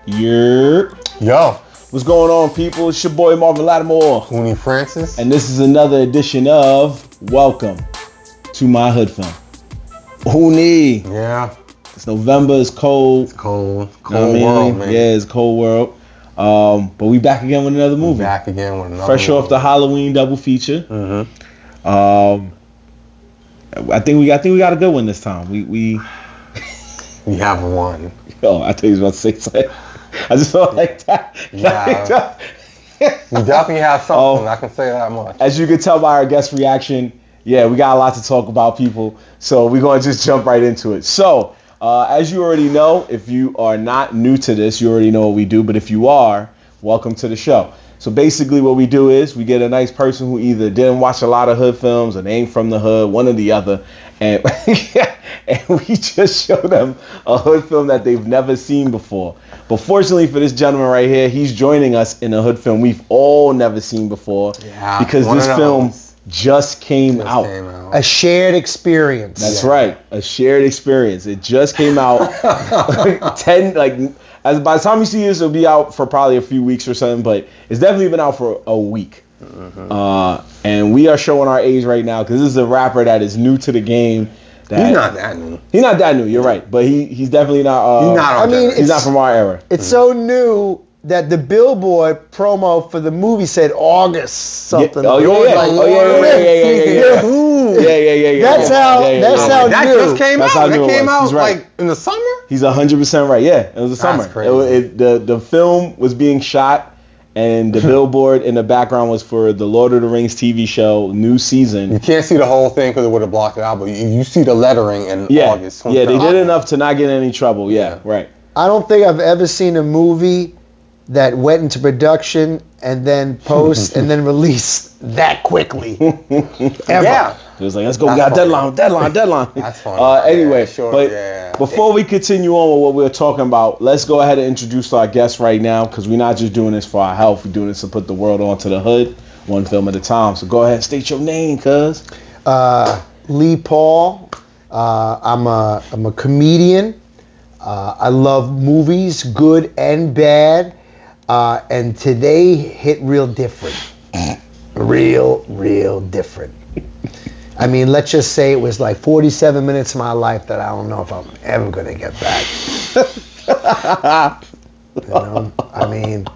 Yo. What's going on, people? It's your boy Marv and Oni Francis. And this is another edition of Welcome to My Hood Film. Oni. Yeah. It's November, it's cold. It's cold. World, man. Yeah, it's cold world. But we back again with another movie. Back again with another Fresh movie. off the Halloween double feature. Mm-hmm. I think we got a good one this time. We have one. Oh, I thought you was about to say something. I just felt like that. Yeah. We definitely have something. I can say that much. As you can tell by our guest reaction, yeah, we got a lot to talk about, people. So we're going to just jump right into it. So, as you already know, if you are not new to this, you already know what we do. But if you are, welcome to the show. So basically what we do is we get a nice person who either didn't watch a lot of hood films or they ain't from the hood, one or the other. And, and we just show them a hood film that they've never seen before. But fortunately for this gentleman right here, he's joining us in a hood film we've all never seen before. Yeah, because this film just came out. A shared experience. That's right. A shared experience. It just came out. By the time you see this, it'll be out for probably a few weeks or something, but it's definitely been out for a week. Mm-hmm. And we are showing our age right now because this is a rapper that is new to the game. He's not that new. He's not that new. You're right, but he's definitely not. He's not from our era. It's so new that the Billboard promo for the movie said August something. Yeah. Yeah. That's how new. That just came out. That came out right. like in the summer. He's 100% right. Yeah, it was the summer. That's crazy. The film was being shot, and the billboard in the background was for the Lord of the Rings TV show, new season. You can't see the whole thing because it would have blocked it out, but you see the lettering in August. Yeah, they did enough to not get in any trouble. Yeah, right. I don't think I've ever seen a movie that went into production and then post and then released that quickly. Ever. Yeah. It was like, let's go, we got deadline. That's funny. Anyway, before we continue on with what we're talking about, let's go ahead and introduce our guest right now, because we're not just doing this for our health, we're doing this to put the world onto the hood, one film at a time. So go ahead, state your name, cuz. Lee Paul. I'm a comedian. I love movies, good and bad. And today hit real different. Real different. I mean, let's just say it was like 47 minutes of my life that I don't know if I'm ever going to get back. You know? I mean,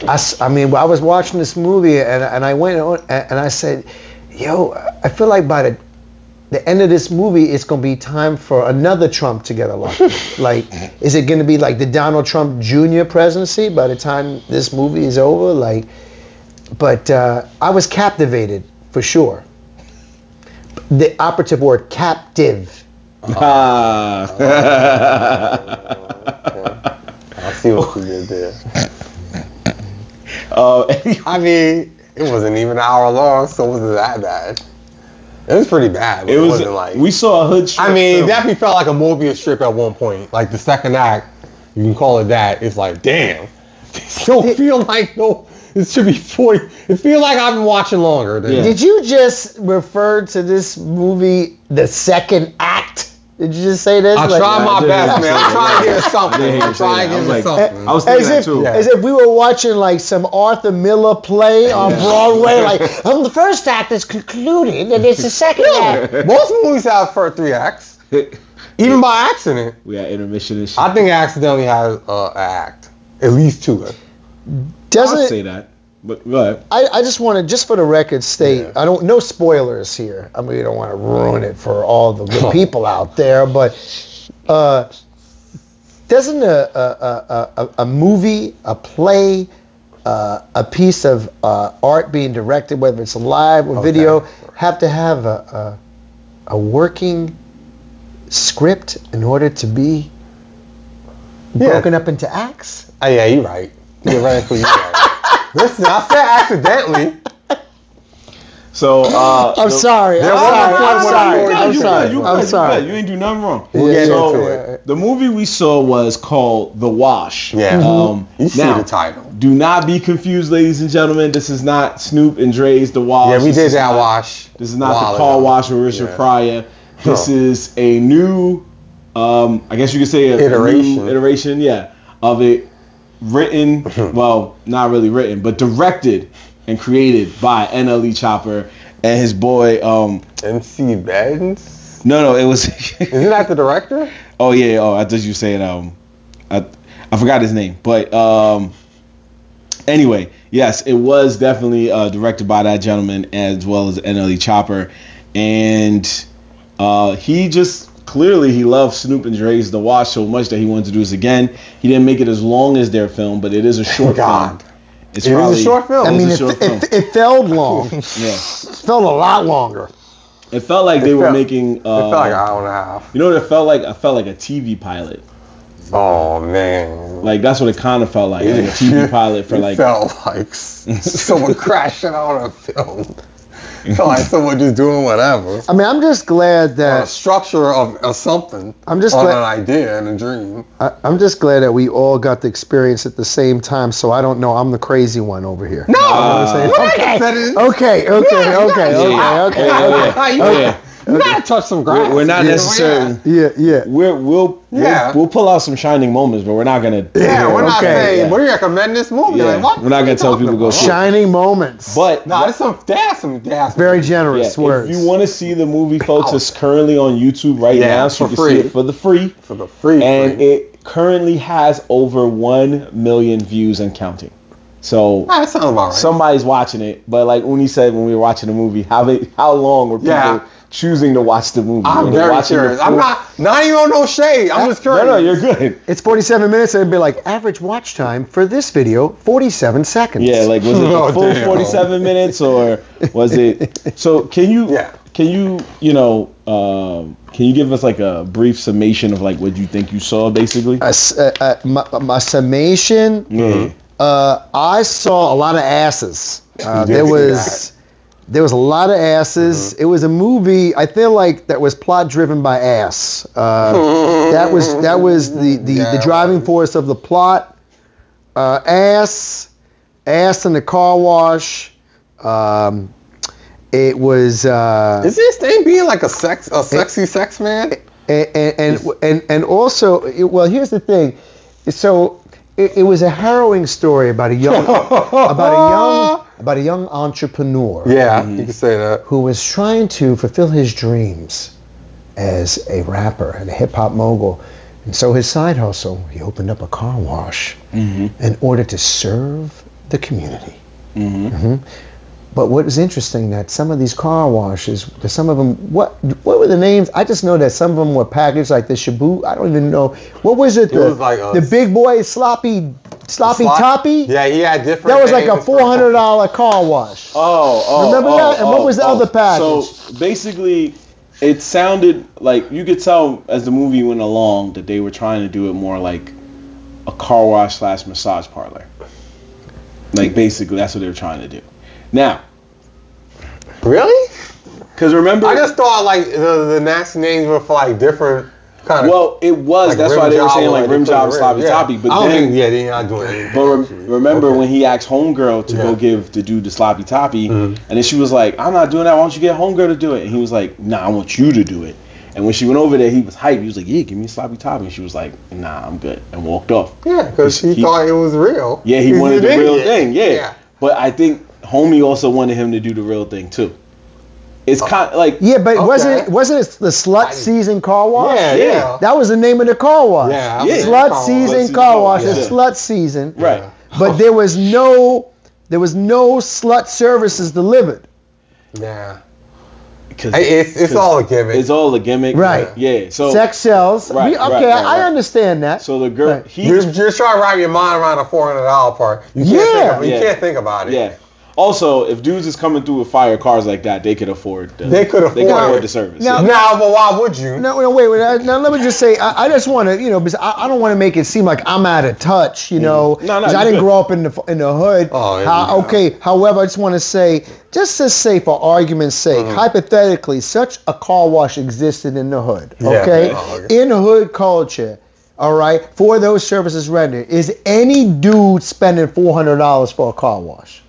I was watching this movie and I went on and I said, yo, I feel like by the end of this movie, it's going to be time for another Trump to get elected. Like, is it going to be like the Donald Trump Jr. presidency by the time this movie is over? Like, but I was captivated for sure. The operative word, captive. I see what you did there. I mean, it wasn't even an hour long, so it wasn't that bad. It was pretty bad. It wasn't like we saw a hood strip. I mean, it definitely felt like a Mobius strip at one point. Like the second act, you can call it that. It's like, damn. It don't feel like it should be 40. It feels like I've been watching longer. Did you just refer to this movie the second act? Did you just say this? I try my best, man. I'm trying to get something. I was thinking that too. As if we were watching like some Arthur Miller play on Broadway. Like, the first act is concluded and it's the second act. Most movies have first 3 acts. Even by accident. We had intermission and shit. I think it accidentally has an act. At least 2. I'll say that. But go ahead. I just want to, just for the record, state, no spoilers here. I mean, we don't want to ruin it for all the good people out there, but doesn't a movie, a play, a piece of art being directed, whether it's live or video, have to have a working script in order to be broken up into acts? Oh, yeah, you're right. You're right. Listen, I said accidentally. So I'm sorry. You ain't do nothing wrong. So the movie we saw was called The Wash. Yeah. You see the title. Do not be confused, ladies and gentlemen. This is not Snoop and Dre's The Wash. Yeah, we did that wash. This is not the car wash with Richard Pryor. This is a new, I guess you could say a iteration. New iteration, of it. written, well, not really written, but directed and created by NLE Choppa and his boy. MC Benz? No, it was. Isn't that the director? Oh yeah. Oh, I thought you were saying. I forgot his name, but anyway, yes, it was definitely directed by that gentleman as well as NLE Choppa, and he just. Clearly, he loves Snoop and Dre's The Wash so much that he wanted to do this again. He didn't make it as long as their film, but it is a short film. It is a short film. I mean, it felt long. Yeah. It felt a lot longer. It felt like they were making... it felt like an hour and a half. You know what it felt like? It felt like a TV pilot. Oh, man. Like, that's what it kind of felt like a TV pilot for it like... It felt like someone crashing out on a film. It felt like someone just doing whatever. I mean, I'm just glad that... a structure of something. I'm just on glad, an idea and a dream. I'm just glad that we all got the experience at the same time, so I don't know I'm the crazy one over here. No! Okay. You gotta touch some grass. We're not necessarily. Yeah. We'll pull out some shining moments, but we're not gonna. Yeah, we're not saying we recommend this movie. Yeah. Like, what? We're not gonna tell people to go see it. Shining moments. But no, there's some very generous words. If you want to see the movie, folks, it's currently on YouTube right now, so you can see it for the free. And it currently has over 1 million views and counting. So that sounds about right. Somebody's watching it, but like Oni said when we were watching the movie, how long were people choosing to watch the movie? I'm very curious. I'm not even on no shade. I'm just curious. No, you're good. It's 47 minutes, and it'd be like average watch time for this video, 47 seconds. Yeah, like was it the full 47 minutes or was it? So can you give us like a brief summation of like what you think you saw basically? My summation. Mm-hmm. I saw a lot of asses. There was a lot of asses. Mm-hmm. It was a movie. I feel like that was plot driven by ass. That was the driving force of the plot. Ass in the car wash. It was. Is this thing being like a sexy sex man? And also, well, here's the thing. So. It was a harrowing story about a young entrepreneur. Yeah, you can say that. Who was trying to fulfill his dreams as a rapper and a hip hop mogul, and so his side hustle, he opened up a car wash in order to serve the community. But what is interesting that some of these car washes, some of them, what were the names? I just know that some of them were packaged like the Shabu. I don't even know. What was it? Was like the big boy sloppy toppy? Yeah, he had different. That was like a $400 car wash. Oh. Remember that? And what was the other package? So basically, it sounded like you could tell as the movie went along that they were trying to do it more like a car wash / massage parlor. Like basically, that's what they were trying to do. Now, really? Because remember, I just thought like the nasty names were for like different kind of. Well, it was. Like that's why they were saying like rim job, sloppy toppy. But then, they're not doing anything. But remember when he asked Homegirl to go give the dude the sloppy toppy, and then she was like, "I'm not doing that. Why don't you get Homegirl to do it?" And he was like, "Nah, I want you to do it." And when she went over there, he was hyped. He was like, "Yeah, give me a sloppy toppy." And she was like, "Nah, I'm good," and walked off. Yeah, because he thought it was real. Yeah, he wanted the real thing. Yeah, but I think Homie also wanted him to do the real thing too. It's kind of like but wasn't it the Slut Season Car Wash? Yeah. That was the name of the car wash. Yeah. Slut Season Car Wash. It's Slut Season. Right. But there was no slut services delivered. Yeah. It's all a gimmick. It's all a gimmick. Right. Yeah. So sex sells. Right. I understand that. So the girl, you're trying to wrap your mind around a $400 part. You can't think about it. Yeah. Also, if dudes is coming through with fire cars like that, they could afford the service. Now, but why would you? No, wait. Now, let me just say, I just want to, because I don't want to make it seem like I'm out of touch, No, because I didn't grow up in the hood. However, I just want to say, for argument's sake, hypothetically, such a car wash existed in the hood, okay? In hood culture. All right, for those services rendered, is any dude spending $400 for a car wash?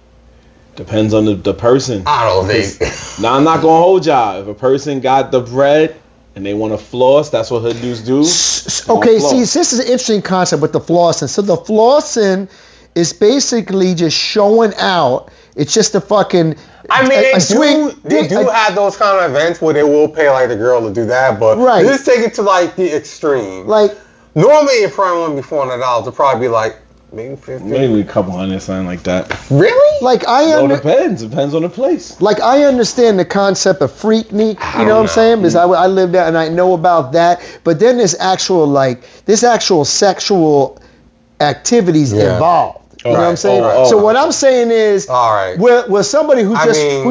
Depends on the person. I don't think. Now I'm not gonna hold y'all. If a person got the bread and they want to floss. That's what hood dudes do. Okay, see, this is an interesting concept with the flossing. So the flossing is basically just showing out. It's just a fucking. I mean, they do have those kind of events where they will pay like the girl to do that, but just take it to like the extreme. Like normally, it probably wouldn't be $400. It'd probably be like maybe 50. Maybe a couple hundred, something like that. Really? Like depends on the place. Like I understand the concept of freaknik, you know what I'm saying? Because I live there and I know about that. But then there's actual sexual activities involved. You know what I'm saying? So what I'm saying is, where somebody who's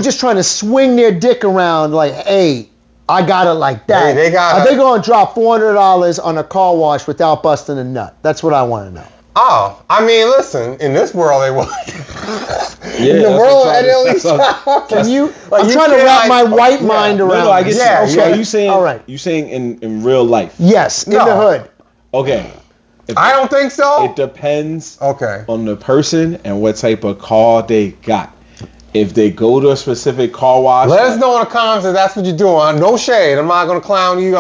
just trying to swing their dick around, like, hey, I got it like that. Are they going to drop $400 on a car wash without busting a nut? That's what I want to know. Oh, I mean, listen. In this world, they will. In the world of NLE Choppa, can you? I'm trying to wrap my white mind around. No, I get you. Okay. Are you saying? All right. You saying in real life? Yes, in the hood. Okay. I don't think so. It depends on the person and what type of car they got. If they go to a specific car wash, let us know in the comments if that's what you're doing. No shade. I'm not gonna clown you.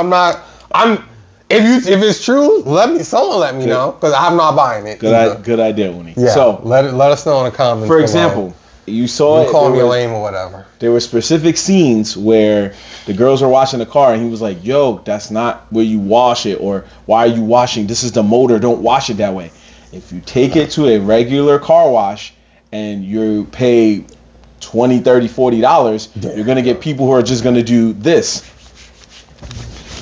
If it's true, someone let me know because I'm not buying it. Good idea, Oni. Yeah. So let us know in the comments. For example, you saw you call me lame or whatever. There were specific scenes where the girls were washing the car and he was like, yo, that's not where you wash it, or why are you washing? This is the motor, don't wash it that way. If you take it to a regular car wash and you pay $20, $30, $40, you're gonna get people who are just gonna do this.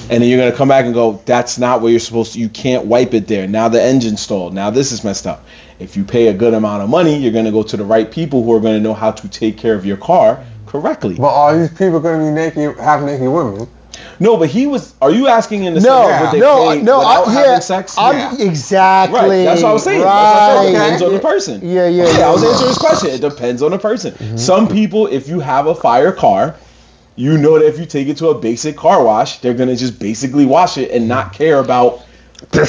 And then you're gonna come back and go, that's not where you're supposed to, you can't wipe it there. Now the engine's stalled, now this is messed up. If you pay a good amount of money, you're going to go to the right people who are going to know how to take care of your car correctly. But are these people going to be naked, half naked women? No, but are you asking in the sense that they pay without having sex? Exactly. Right, that's what I was saying. Right. It depends on the person. Yeah. I was answering this question. It depends on the person. Mm-hmm. Some people, if you have a fire car, you know that if you take it to a basic car wash, they're going to just basically wash it and not care about the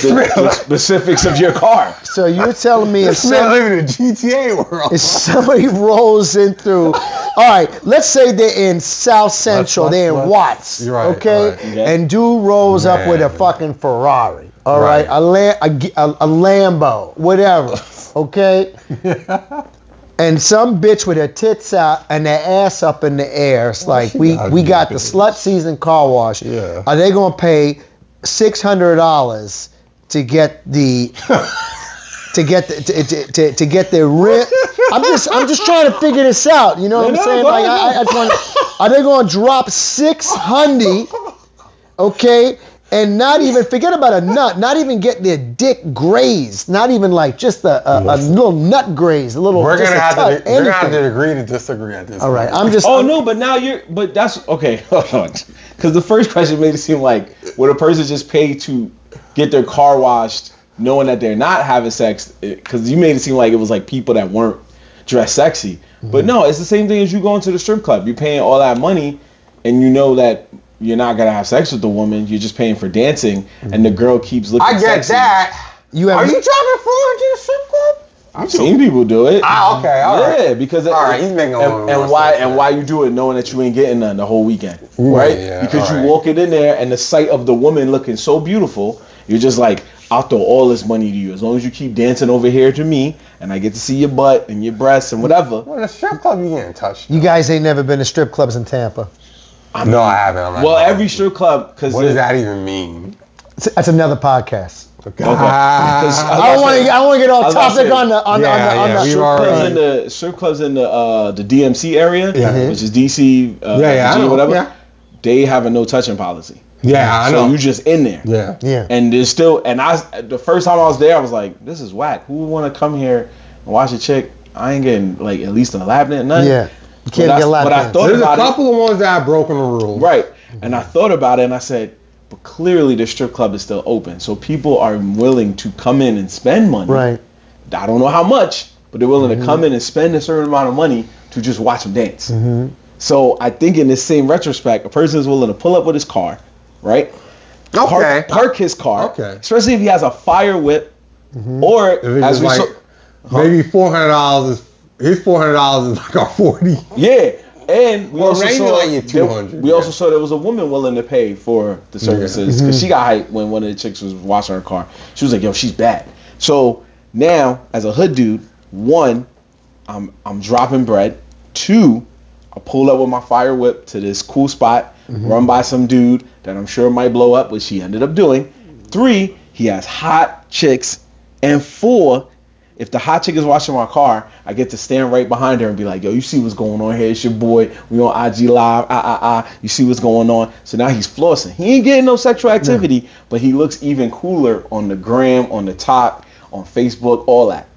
specifics of your car. So you're telling me if living in a GTA world. If somebody rolls in through, all right, let's say they're in South Central, they're in Watts, okay? And dude rolls up with a fucking Ferrari, all right? A Lambo, whatever, okay? And some bitch with her tits out and their ass up in the air. It's like we got the slut season car wash. Yeah. Are they gonna pay $600 to get the to get their rent? I'm just trying to figure this out. You know what I'm saying? Like I just want. Are they gonna drop $600? Okay. And not even, forget about a nut, not even get their dick grazed, not even like just a little nut graze, a little. We're gonna have to agree to disagree at this. All right, point. But that's okay. Hold on, because the first question made it seem like would a person just pay to get their car washed, knowing that they're not having sex? Because you made it seem like it was like people that weren't dressed sexy. Mm-hmm. But no, it's the same thing as you going to the strip club. You're paying all that money, and you know that you're not gonna have sex with the woman. You're just paying for dancing, and the girl keeps looking. I get sexy. that. Are you dropping $400 to a strip club? I've seen people do it. Okay, all right. Yeah, because he's making why you do it knowing that you ain't getting none the whole weekend, right? Yeah, because you walk it in there, and the sight of the woman looking so beautiful, you're just like, I'll throw all this money to you as long as you keep dancing over here to me, and I get to see your butt and your breasts and whatever. Well, the strip club you getting touched. You guys ain't never been to strip clubs in Tampa. No, I haven't. Well, every strip club, because what does that even mean? That's another podcast. Okay. I don't want to get off topic on the strip clubs in the DMC area, which is DC, whatever. Yeah. They have a no touching policy. Yeah, I know. So you just in there. Yeah. And there's still, the first time I was there, I was like, this is whack. Who would want to come here and watch a chick? I ain't getting like at least a lap dance, nothing. Yeah. You can't get lap dance. There's a couple of ones that have broken the rules. Right. And I thought about it and I said, but clearly the strip club is still open. So people are willing to come in and spend money. Right. I don't know how much, but they're willing to come in and spend a certain amount of money to just watch them dance. Mm-hmm. So I think in this same retrospect, a person is willing to pull up with his car, right? Okay. Park his car. Okay. Especially if he has a fire whip, or as we maybe $400 is his $400 is like our 40. Yeah. And we also maybe saw like your 200. we also saw there was a woman willing to pay for the services because she got hyped when one of the chicks was washing her car. She was like, "Yo, she's bad." So now, as a hood dude, one, I'm dropping bread. Two, I pull up with my fire whip to this cool spot, run by some dude that I'm sure might blow up, which he ended up doing. Three, he has hot chicks. And four, if the hot chick is washing my car, I get to stand right behind her and be like, "Yo, you see what's going on here? It's your boy. We on IG Live. You see what's going on?" So now he's flossing. He ain't getting no sexual activity, but he looks even cooler on the gram, on the top, on Facebook, all that.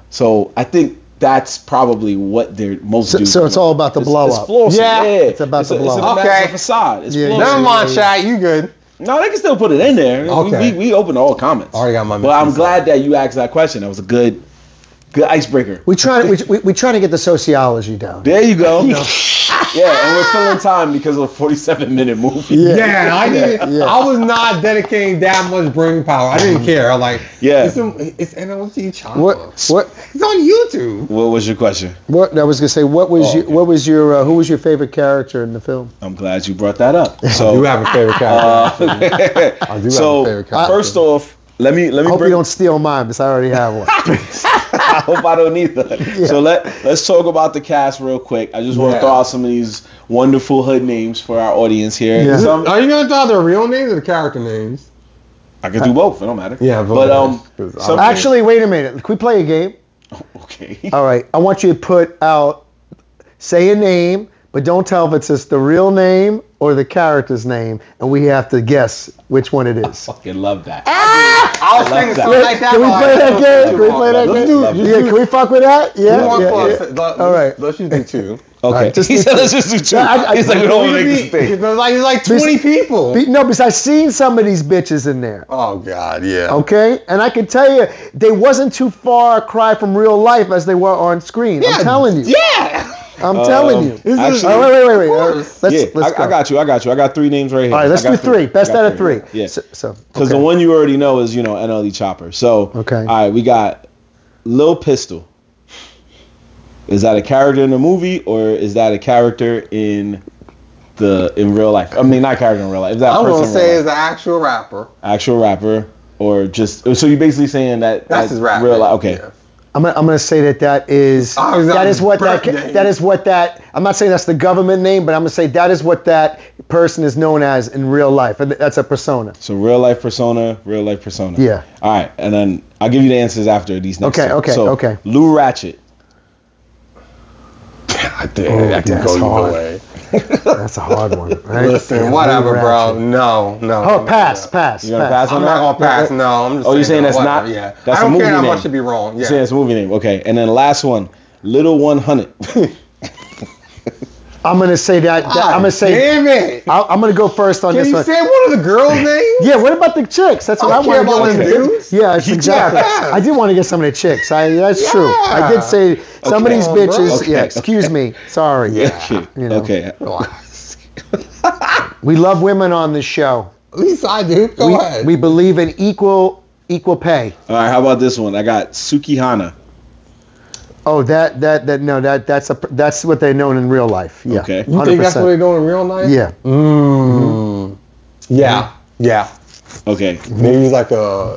So I think that's probably what they're most do. So it's all about the blow up. Flossing. Yeah. It's about the blow up. It's a facade. It's flossing. Never mind, chat. You good? No, they can still put it in there. Okay. We open all comments. Already got my But I'm message. glad that you asked that question. That was a good icebreaker. We trying to get the sociology down. There you go. Yeah, and we're filling time because of a 47-minute movie. Yeah, I didn't. Yeah. I was not dedicating that much brain power. I didn't care. I'm like, Yeah. it's NLE Choppa. What? It's on YouTube. What was your question? What I was gonna say? What was Oh, okay. what was your who was your favorite character in the film? I'm glad you brought that up. I do So, have a favorite character. I do have a favorite character. first off, let me I hope you bring. don't steal mine because I already have one. I hope I don't either. So let's talk about the cast real quick. I just want to throw out some of these wonderful hood names for our audience here. Yeah. Are you gonna throw out the real names or the character names? I can do both. It don't matter. Yeah, but some- Actually, wait a minute. Can we play a game? okay. All right. I want you to put out, say a name, but don't tell if it's just the real name or the character's name, and we have to guess which one it is. Fucking love that. I was love thinking that. something like that. Can we play that game? Can we play that Let's game? do. Yeah, can we fuck with that? Yeah. All right. Let's just do two. Okay. Alright, just he do said two. let's just do two. I- He's like, we don't want to make this thing. It's like 20 people. No, because I've seen some of these bitches in there. Oh God, yeah. Okay, and I can tell you, they wasn't too far a cry from real life as they were on screen. I'm telling you. Yeah. I'm telling you. Actually, Oh, wait. course. Let's yeah, go. I got you. I got three names right here. All right, let's I do got three. Best I got out of three. Yeah. So Because the one you already know is, NLE Chopper. So, Okay. all right, we got Lil Pistol. Is that a character in the movie or is that a character in real life? I mean, not character in real life. Is that a I'm person gonna in say real it's life? an actual rapper. Actual rapper or just so you're basically saying that That's his rap. real life. Okay. Yeah. I'm gonna say that is Oh, is that that is what birth that name? that is what that I'm not saying that's the government name, but I'm gonna say that is what that person is known as in real life. And that's a persona. So real life persona. Yeah. All right, and then I'll give you the answers after these next Okay, two. okay, So, okay. Lou Ratchet. I think that can that's go either hard. way. That's a hard one. Right? Listen, Yeah, whatever, Lou bro. Ratchet. No. Oh, pass. You gonna pass on I'm that? not gonna pass. No, I'm just. Oh, you're saying no, that's not- whatever, Yeah. that's I a don't movie care how name. much to be wrong. Yeah, Yeah. it's a movie name. Okay, and then last one, Little 100. I'm gonna say that. I'm gonna say. Damn it! I'm gonna go first on Can this you one. say one of the girls' names? Yeah, what about the chicks? That's what I I, don't care want to about get the into. dudes. Yeah, that's exactly. Yeah. I did want to get some of the chicks. That's true. I did say some of Okay. these Come on, bro. bitches. Okay. Yeah, excuse me. Sorry. Yeah. You know. Okay. We love women on this show. At least I do. Go ahead. We believe in equal pay. All right, how about this one? I got Sukihana. Oh, that's what they're known in real life. Yeah. Okay. You think that's 100%. what they're doing in real life? Yeah. Yeah. Okay. Maybe it's like her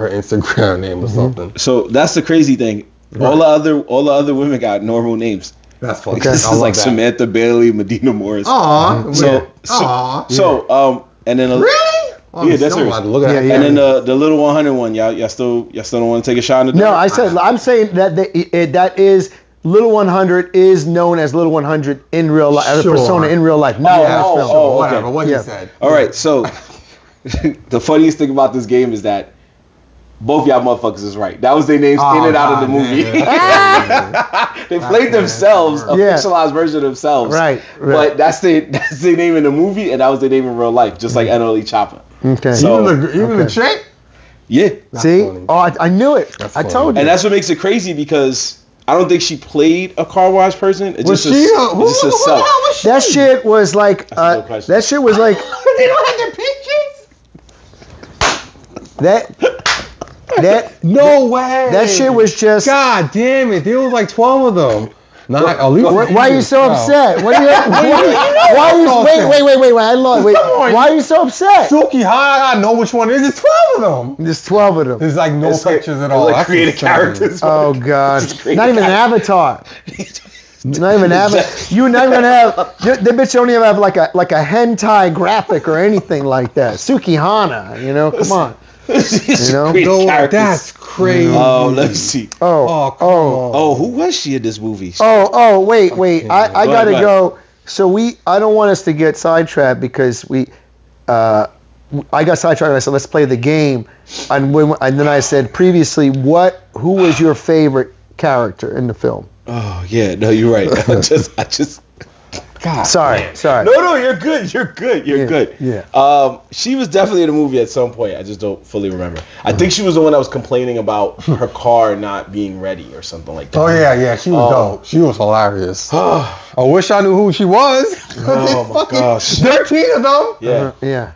Instagram name or something. So that's the crazy thing. All the other women got normal names. That's funny. Okay. This I is love like that. Samantha Bailey, Medina Morris. Aw. So and then Really? Yeah, that's I'm hers. about to look at Yeah, that. yeah. and then the little 100 one. Y'all still don't want to take a shot in the No, dark? I'm saying that that is Little 100 is known as Little 100 in real life, as a Sure. persona in real life. Not Yeah, in the film. oh, okay. whatever. What Yeah. you said. All right, so the funniest thing about this game is that both y'all motherfuckers is right. That was their names in and out of the movie. They played themselves, a Yeah. fictionalized version of themselves. Right. But that's their name in the movie, and that was their name in real life, just like NLE Choppa. Okay. So- Even the chick? Yeah. See? funny. Oh, I knew it. I funny. told you. And that's what makes it crazy because I don't think she played a car wash person. It's Was just she? it's just Who the herself. hell was she? that shit was like That's a good question. that shit was like They don't have their pictures? that No way. that shit was just God damn it. There was like 12 of them. Not at least. Why are you so upset? What are you? Why are you? Wait. I lost. Wait. Why are you so upset? Suki Hana, I know which one it is. There's 12 of them. There's 12 of them. There's like no pictures at all. Like That's created insane. characters. Oh God! Not even an avatar. Not even You're not gonna have. The bitch don't even have like a hentai graphic or anything like that. Suki Hana, you know, come on. You know? No, that's crazy. Oh, let's see. Oh, who was she in this movie? Wait. I gotta ahead. go. So I don't want us to get sidetracked because I got sidetracked and I said, let's play the game. And then I said previously, who was your favorite character in the film? Oh, yeah. No, you're right. I just. God. Sorry. No, you're good. You're good. Yeah. She was definitely in the movie at some point. I just don't fully remember. I think she was the one that was complaining about her car not being ready or something like that. Oh yeah. She was dope. She was hilarious. I wish I knew who she was. Oh my gosh. 13 of them. Yeah.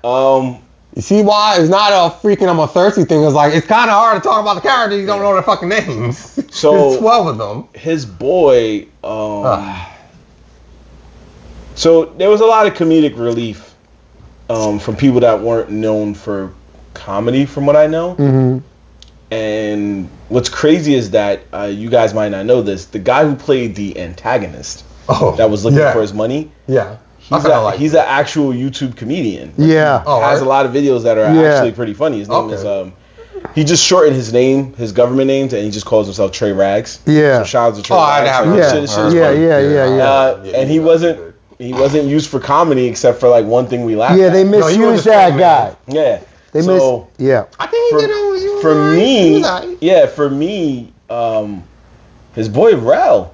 You see why it's not a freaking I'm a thirsty thing. It's like it's kind of hard to talk about the characters you don't know their fucking names. So there's 12 of them. His boy. So there was a lot of comedic relief from people that weren't known for comedy, from what I know. Mm-hmm. And what's crazy is that you guys might not know this. The guy who played the antagonist that was looking for his money. Yeah. He's an actual YouTube comedian. Yeah. He has a lot of videos that are actually pretty funny. His name is he just shortened his name, his government name, and he just calls himself Trey Rags. Yeah. So shout out to Trey Rags. Yeah. And he wasn't used for comedy except for like one thing we laughed at. Yeah, they misused that guy. Yeah. I think he did it. For me, his boy Rel,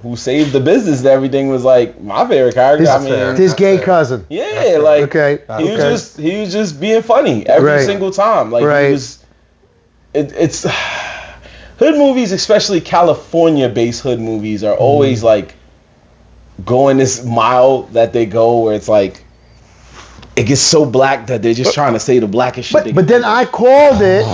who saved the business and everything, was like my favorite character. His gay cousin. Yeah, like he was just being funny every single time. Like he was. It's hood movies, especially California-based hood movies, are always like going this mile that they go where it's like it gets so black that they're just trying to say the blackest shit. But then I called it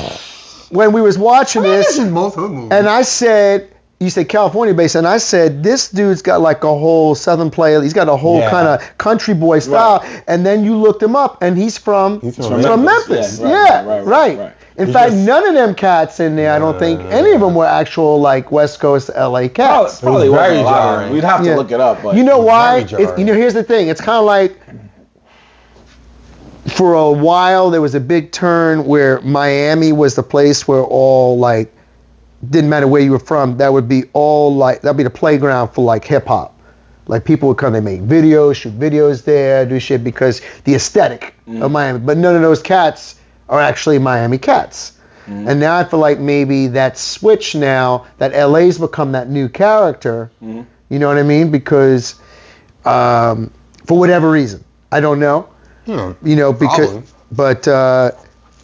when we was watching this, most hood movies. and I said, you said California based, and I said this dude's got like a whole Southern play. He's got a whole kind of country boy style. Right. And then you looked him up, and he's from Memphis. Right. In fact, none of them cats in there, I don't think any of them were actual like West Coast LA cats. Probably very jarring. We'd have to look it up. But you know why? Here's the thing. It's kind of like for a while there was a big turn where Miami was the place where all like didn't matter where you were from. That'd be the playground for like hip hop. Like people would come, they make videos, shoot videos there, do shit because the aesthetic of Miami. But none of those cats are actually Miami cats. And now I feel like maybe that switch now, that LA's become that new character, you know what I mean? Because for whatever reason, I don't know, you know, because, but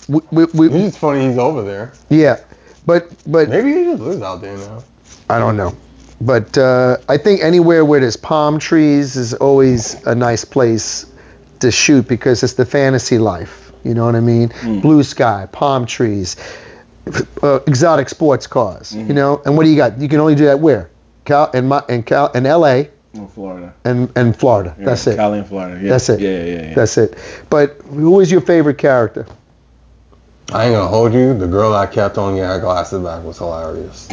it's funny he's over there. Yeah, but maybe he just lives out there now. I don't know. But I think anywhere where there's palm trees is always a nice place to shoot because it's the fantasy life. You know what I mean? Blue sky, palm trees, exotic sports cars. You know, and what do you got? You can only do that where? In LA. Florida. And Florida. Yeah, that's it. Cali and Florida. Yeah. That's it. Yeah. That's it. But who was your favorite character? I ain't gonna hold you. The girl I kept on getting her glasses back was hilarious.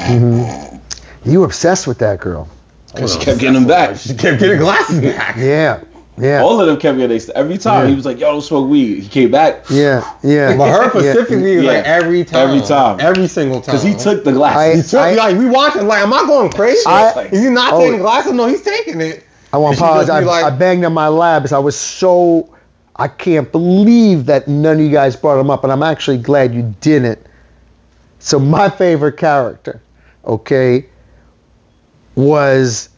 You were obsessed with that girl. Because she kept getting them back. She kept getting glasses back. Yeah. All of them kept getting every time he was like, "Yo, don't smoke weed." He came back. Yeah. But her specifically, like every time, every single time, because he took the glasses. We watching like, am I going crazy? Is he not taking the glasses? No, he's taking it. I want to apologize. I banged on my labs. I can't believe that none of you guys brought them up, and I'm actually glad you didn't. So my favorite character, was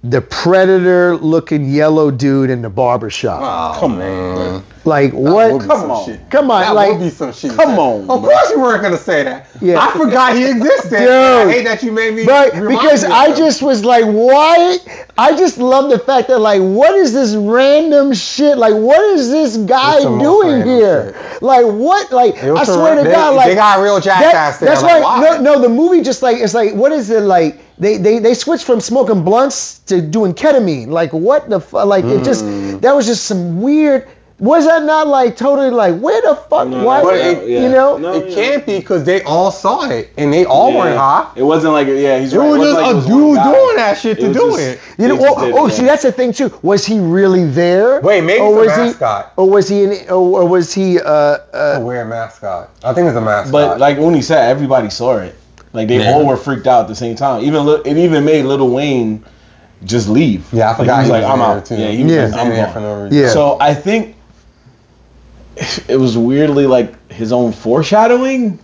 the predator-looking yellow dude in the barbershop. Oh, come on. Like what? Come on. Come on, That like would be some shit. come on, Of course you weren't gonna say that. Yeah. I forgot he existed. Dude. I hate that you made me. But remind because me of I him. just was like, why? I just love the fact that like, what is this random shit? Like, what is this guy It's the most doing random here? shit. Like, what? Like, It was I swear to they, God, like they got a real jackass there. that's like, why. why? No, the movie just like it's like, what is it like? They switched from smoking blunts to doing ketamine. Like, what the fuck? Like, it just that was just some weird. Was that not like totally like where the fuck? No, why? no, You know? No, It can't be because they all saw it and they all weren't high. It wasn't like he's It right. was wasn't just like it a was dude one guy. doing that shit to was do just- it. You know, they just did it, see, that's the thing too. Was he really there? Wait, maybe or it's a was mascot. Or was he? Or was he? A weird mascot. I think it's a mascot. But like Oni said, everybody saw it. Like they all were freaked out at the same time. It even made Lil Wayne just leave. yeah, I Like, forgot he was like, I'm there, out. too. Yeah, he was Yeah. like, I'm there gone. for no reason. Yeah. So I think it was weirdly like his own foreshadowing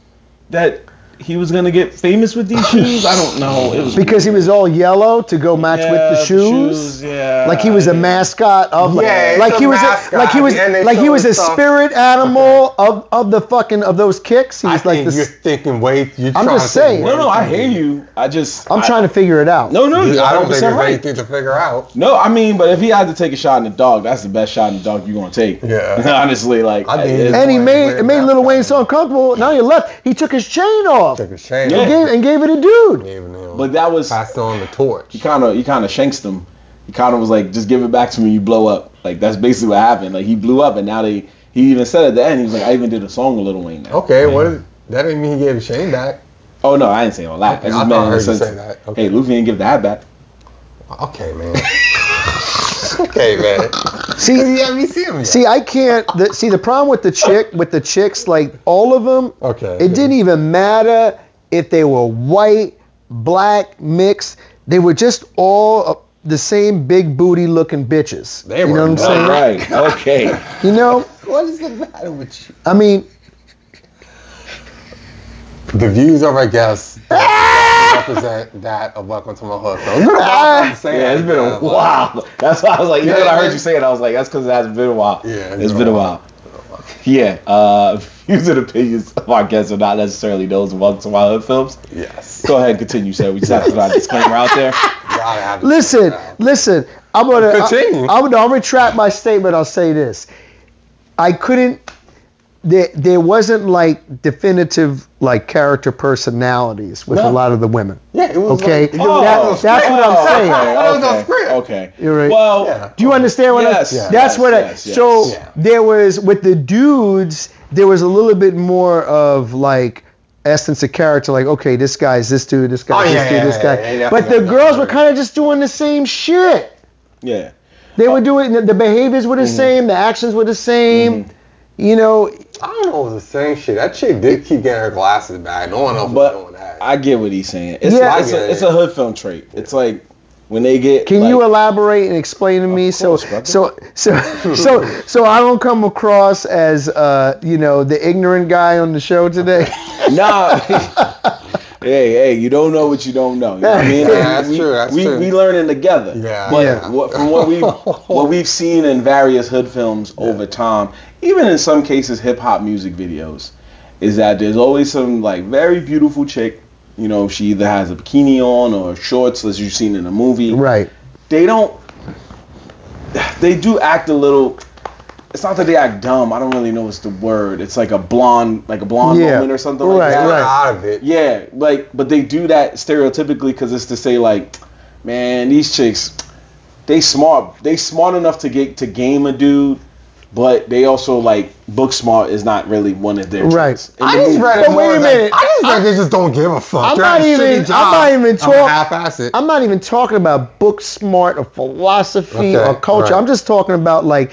that he was gonna get famous with these shoes. I don't know. It was Because he was all yellow to go match with the shoes. Yeah, Like he was a mascot of Yeah, like it's he a was mascot. like he was And they like he show was a stuff. spirit animal of the fucking of those kicks. He I was like think you're this. thinking way. You're I'm trying just to think saying. way No, I too hear deep. you. I'm trying to figure it out. No, I don't think there's right. anything to figure out. No, I mean, but if he had to take a shot in the dog, that's the best shot in the dog you're gonna take. Yeah. Honestly, like I think it's- And he Weird made Lil mascot. Wayne so uncomfortable. Now he left. He took his chain off Took a shame. Yeah. and gave it a dude. but that was passed on the torch. he kind of shanks them. He kind of was like, just give it back to me, you blow up. Like that's basically what happened. Like he blew up, and now he even said at the end, he was like, I even did a song with Lil Wayne now. Okay, that didn't mean he gave the shame back. Oh no, I didn't say all that. Okay, I I just thought meant I in heard the you sense, say that. Okay. hey, Luffy didn't give the hat back. Okay, man. Okay, man. See, You haven't seen him yet. See, I can't. The problem with the chicks, like all of them. Okay. It didn't even matter if they were white, black, mixed. They were just all the same big booty looking bitches. They you were know what I'm saying? Right. Okay. You know, What is the matter with you? I mean, The views of our guests represent that of Welcome to My Hood. So it's been a while since I say Yeah, it's been a while. That's why I was like, you know what I heard you say it, I was like, that's because it has been a while. Yeah, it's been a while. Yeah, views and opinions of our guests are not necessarily those of Welcome to My Hood films. Yes. Go ahead and continue, sir. We just have to put our disclaimer out there. Gotta have to listen, check it out. listen. I'm gonna Continue. I'll retract my statement. I'll say this. I couldn't. There wasn't like definitive like character personalities with a lot of the women. Yeah, it was Okay, like, that's what I'm saying. That was a script. Okay. You're right. Well, Yeah. Do you understand what Yes, I'm? yes, That's what yes, yes. So Yeah. there was with the dudes, there was a little bit more of like essence of character. Like, okay, this guy's this dude, this guy's Oh, this yeah, dude, yeah, this guy. yeah, yeah, But yeah, the yeah, girls yeah. were kind of just doing the same shit. yeah. They were doing the behaviors were the same, the actions were the same. You know, I don't know, it was the same shit. That chick did keep getting her glasses back. No one else was But doing that. I get what he's saying. It's, Yeah. like, it's a hood film trait. It's like when they get. can like, you elaborate and explain to me course, brother. so I don't come across as the ignorant guy on the show today? Nah. hey, you don't know what you don't know. You know what I mean? Yeah, that's we, true, that's we, true. We learning together. Yeah. But Yeah. from what we've seen in various hood films over time, even in some cases hip hop music videos, is that there's always some like very beautiful chick. You know, she either has a bikini on or shorts, as you've seen in the movie. Right. They do act a little. It's not that they act dumb. I don't really know what's the word. It's like a blonde Yeah. moment or something like Right, that. right. Out of it. Yeah, but they do that stereotypically because it's to say like, man, these chicks, they smart enough to game a dude, but they also like book smart is not really one of their Right. traits. In I the just movie. read it But more wait a as minute. like, I just read they just don't give a fuck. I'm They're not at a even- shitty I'm job. not even I'm talk- half-ass it. I'm not even talking about book smart or philosophy Okay, or culture. right. I'm just talking about like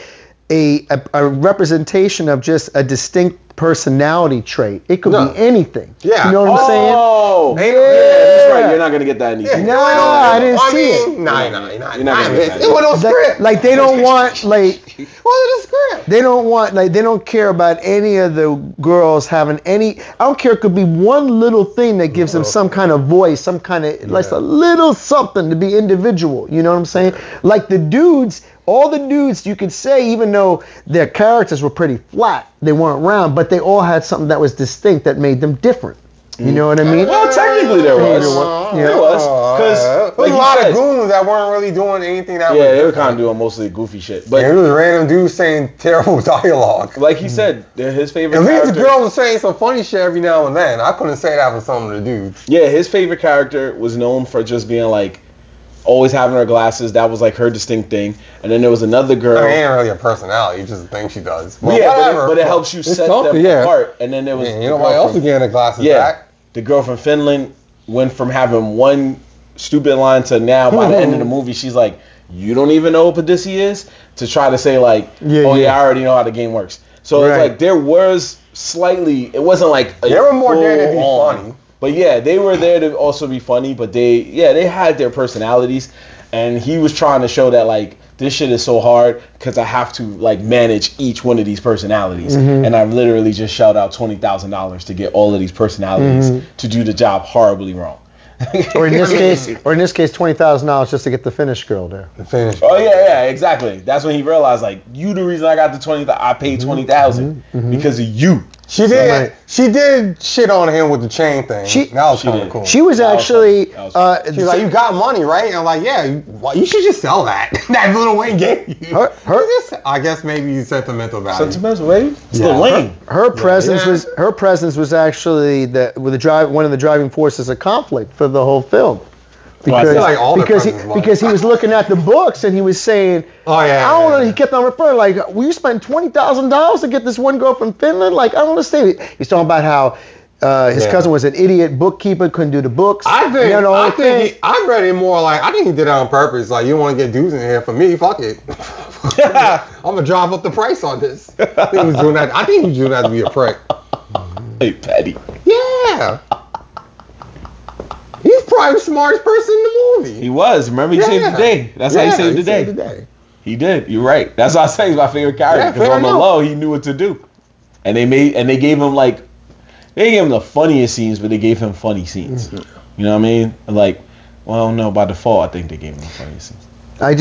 a representation of just a distinct personality trait. It could No. be anything. Yeah. You know what I'm saying? Oh, They- yeah, that's Yeah. right. You're not gonna get that in these. Yeah, movies. No, I didn't see it. Nah, You're not gonna get that. It was no script. Like they don't want like What is the script? they don't want like they don't care about any of the girls having any. I don't care. It could be one little thing that gives them some kind of voice, some kind of like a little something to be individual. You know what I'm saying? Like the dudes all the dudes you could say, even though their characters were pretty flat, they weren't round, but they all had something that was distinct that made them different. You know what I mean? Well, technically there was. There was. Because There's a lot of goons that weren't really doing anything that yeah, they were kind of doing mostly goofy shit. But it was random dudes saying terrible dialogue. Like he said, they're his favorite At character. least the girl was saying some funny shit every now and then. I couldn't say that for some of the dudes. Yeah, his favorite character was known for just being like, always having her glasses. That was like her distinct thing. And then there was another girl. I mean, it ain't really a personality, it's just a thing she does. Well, yeah, but it helps you set them apart. And then there was you know why else is getting the glasses back? The girl from Finland went from having one stupid line to now by the end of the movie she's like, you don't even know what Padisi is, to try to say like, I already know how the game works. So it's like there was slightly, it wasn't like they were more there to be funny. But yeah, they were there to also be funny, but they had their personalities, and he was trying to show that like this shit is so hard because I have to like manage each one of these personalities, and I've literally just shelled out $20,000 to get all of these personalities to do the job horribly wrong. or in this case, $20,000 just to get the Finnish girl there. The Finnish. Oh yeah, exactly. That's when he realized like, you the reason I got the 20. I paid 20,000 because of you. She did. She did shit on him with the chain thing. That was kind of cool. She was actually. She's like, you got money, right? And I'm like, yeah. You should just sell that. That Lil Wayne gave you. I guess maybe you sentimental value. Sentimental value. It's Lil Wayne. Her presence was actually one of the driving forces of conflict for the whole film. Because he was looking at the books and he was saying, I don't know. He kept on referring like, will you spend $20,000 to get this one girl from Finland? Like, I don't understand. He's talking about how his cousin was an idiot bookkeeper, couldn't do the books. I read it more like, I think he did it on purpose. Like, you want to get dudes in here for me? Fuck it. I'm gonna drive up the price on this. I think he was doing that. To be a prick. Hey, Patty. Yeah. He's probably the smartest person in the movie. He was. Remember, he saved the day. That's how he saved the day. He did. You're right. That's why I say he's my favorite character. Because on the low, he knew what to do. And they gave him like, they gave him the funniest scenes, but they gave him funny scenes. You know what I mean? Like, well, no, by default, I think they gave him the funniest scenes. I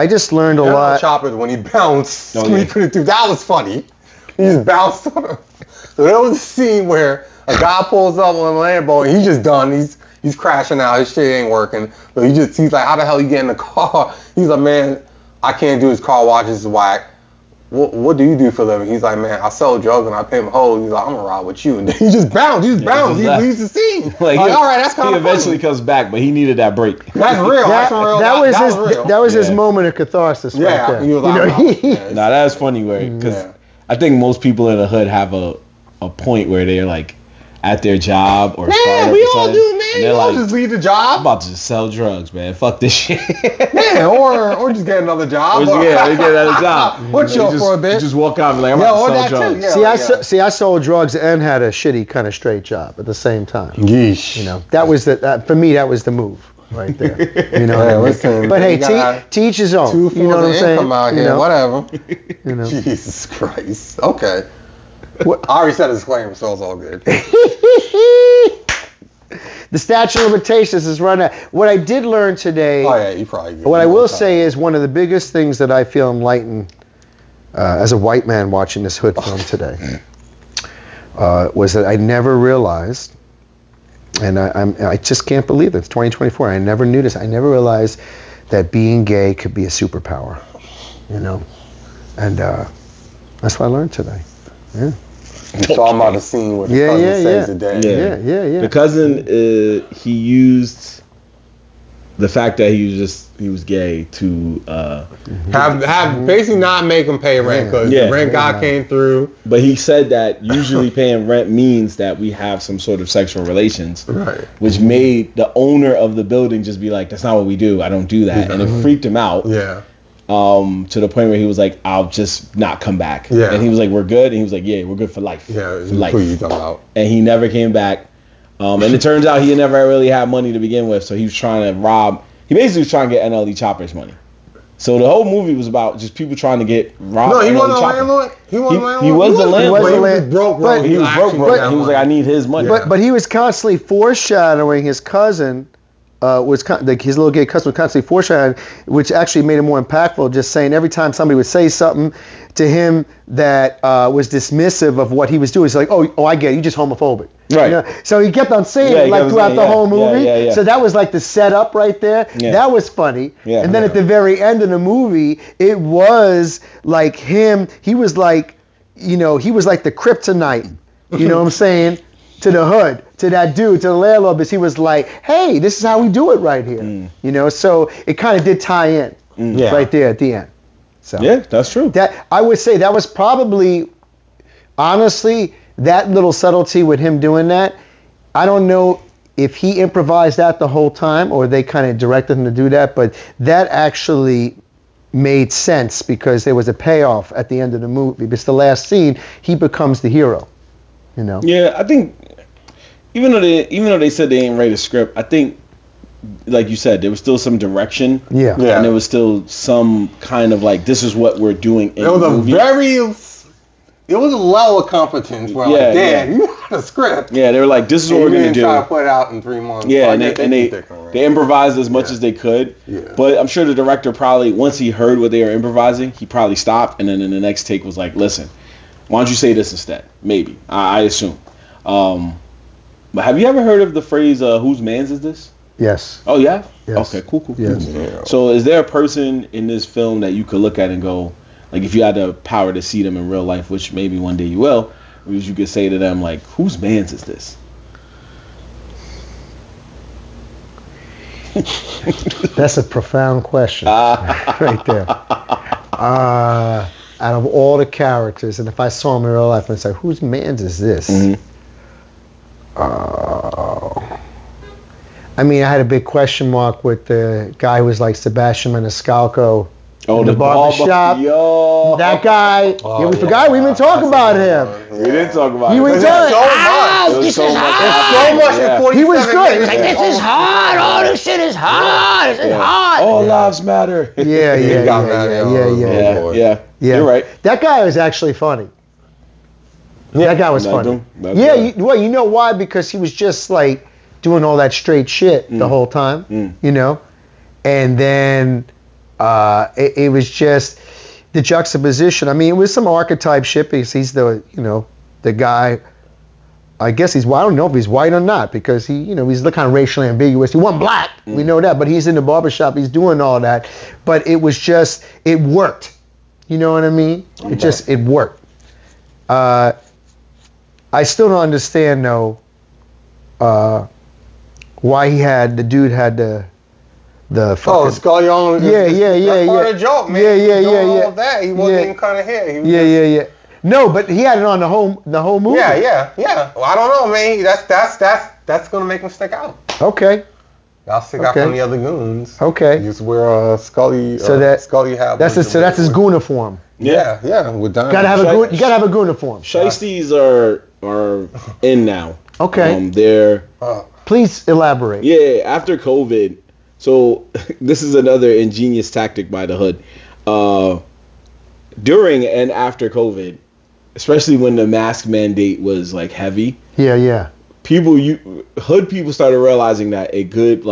just learned a lot. Chopper when he bounced, he couldn't do that was funny. He just bounced on him. So there was a scene where a guy pulls up on a Lambo and he's just done. He's crashing out. His shit ain't working. So he's like, how the hell you get in the car? He's like, man, I can't do his car wash. This is whack. What do you do for a living? He's like, man, I sell drugs and I pay my hoes. He's like, I'm gonna ride with you. And then he just bounced. He leaves the scene. Like all right, that's kind of funny. He eventually comes back, but he needed that break. That's real. That was his moment of catharsis. Yeah, right there. he was like, nah, that's funny, because I think most people in the hood have a point where they're like at their job or we all do, man. And they're like, just leave the job. I'm about to just sell drugs, man. Fuck this shit. Yeah, or just get another job. They get another job. Or chill for a bit. Just walk out and be like, I'm about to sell drugs. I sold drugs and had a shitty kind of straight job at the same time. Yeesh. You know, that was for me, that was the move right there. You know, listen, but hey, to each his own. You know what I'm saying? Out here, whatever. You know. Jesus Christ. Okay. I already said a disclaimer, so it's all good. The statute of limitations is run out. What I did learn today. Oh yeah, you probably did. What I will say is one of the biggest things that I feel enlightened as a white man watching this hood film today was that I never realized, and I just can't believe it. It's 2024. I never knew this. I never realized that being gay could be a superpower. You know, and that's what I learned today. Yeah. You saw him on the scene where the cousin saves the day. Yeah. The cousin, he used the fact that he was gay to have basically not make him pay rent because the rent guy came through. But he said that usually paying rent means that we have some sort of sexual relations, right? Which made the owner of the building just be like, "That's not what we do. I don't do that," and it freaked him out. Yeah. To the point where he was like, I'll just not come back. Yeah. And he was like, we're good. And he was like, yeah, we're good for life. Yeah, for life. Who you talking about? And he never came back. And it turns out he never really had money to begin with. So he was trying to rob. He basically was trying to get NLE Choppa's money. So the whole movie was about just people trying to get robbed. No, he wasn't a landlord. He was the landlord. He was the landlord. He was broke. He was broke. He was like, I need his money. But he was constantly foreshadowing his cousin like his little gay cuss was constantly foreshadowing, which actually made it more impactful. Just saying every time somebody would say something to him that was dismissive of what he was doing, it's like, oh, I get it. You just homophobic. Right. You know? So he kept on saying it like throughout the whole movie. Yeah. So that was like the setup right there. Yeah. That was funny. Yeah. And then at the very end of the movie, it was like him. He was like, he was like the kryptonite. You know what I'm saying? To the hood, to that dude, to the landlord, because he was like, hey, this is how we do it right here. So it kind of did tie in right there at the end. So yeah, that's true. That I would say that was probably, honestly, that little subtlety with him doing that. I don't know if he improvised that the whole time or they kind of directed him to do that, but that actually made sense because there was a payoff at the end of the movie. Because the last scene, he becomes the hero. Yeah, I think even though they said they ain't write a script, I think, like you said, there was still some direction. Yeah. And there was still some kind of like, this is what we're doing in the movie. It was a level of competence where you had a script. Yeah, they were like, this is what we're going to do. Try to put it out in 3 months. Yeah, and they improvised as much as they could. Yeah. But I'm sure the director probably, once he heard what they were improvising, he probably stopped, and then in the next take was like, listen, why don't you say this instead? Maybe. I assume. But have you ever heard of the phrase, whose man's is this? Yes. Oh, yeah? Yes. Okay, cool. Yes. Yeah. So is there a person in this film that you could look at and go, like if you had the power to see them in real life, which maybe one day you will, you could say to them, like, whose man's is this? That's a profound question right there. Out of all the characters, and if I saw him in real life, I'd say, whose man's is this? I mean, I had a big question mark with the guy who was like Sebastian Maniscalco in the barbershop. Yo. That guy, we forgot we even talked about him. We didn't talk about him. He was good. This is hard. He was good. He was like, this is hard. Oh, this shit is hard. This is hard. All lives matter. Yeah. You're right. That guy was actually funny. That guy was funny. You know why? Because he was just like doing all that straight shit the whole time, and then it was just the juxtaposition. I mean, it was some archetype shit because he's the guy. I guess he's. Well, I don't know if he's white or not because he's the kind of racially ambiguous. He wasn't black, we know that, but he's in the barbershop. He's doing all that, but it was just it worked. You know what I mean? It worked. I still don't understand though why the dude had the fucking Scully on. Yeah. Part of the joke, man. Yeah. All that. He wasn't even kind of here. Yeah. No, but he had it on the whole movie. Yeah. Well, I don't know, man. That's gonna make him stick out. Okay. I'll stick out from the other goons. Okay. Just where Scully. Scully had. That's his gooniform. Yeah. We're done. You gotta have a gooniform. Shiesties are in now. Okay. They're. Please elaborate. Yeah, after COVID. So this is another ingenious tactic by the hood. During and after COVID, especially when the mask mandate was like heavy. Yeah. Hood people started realizing that a good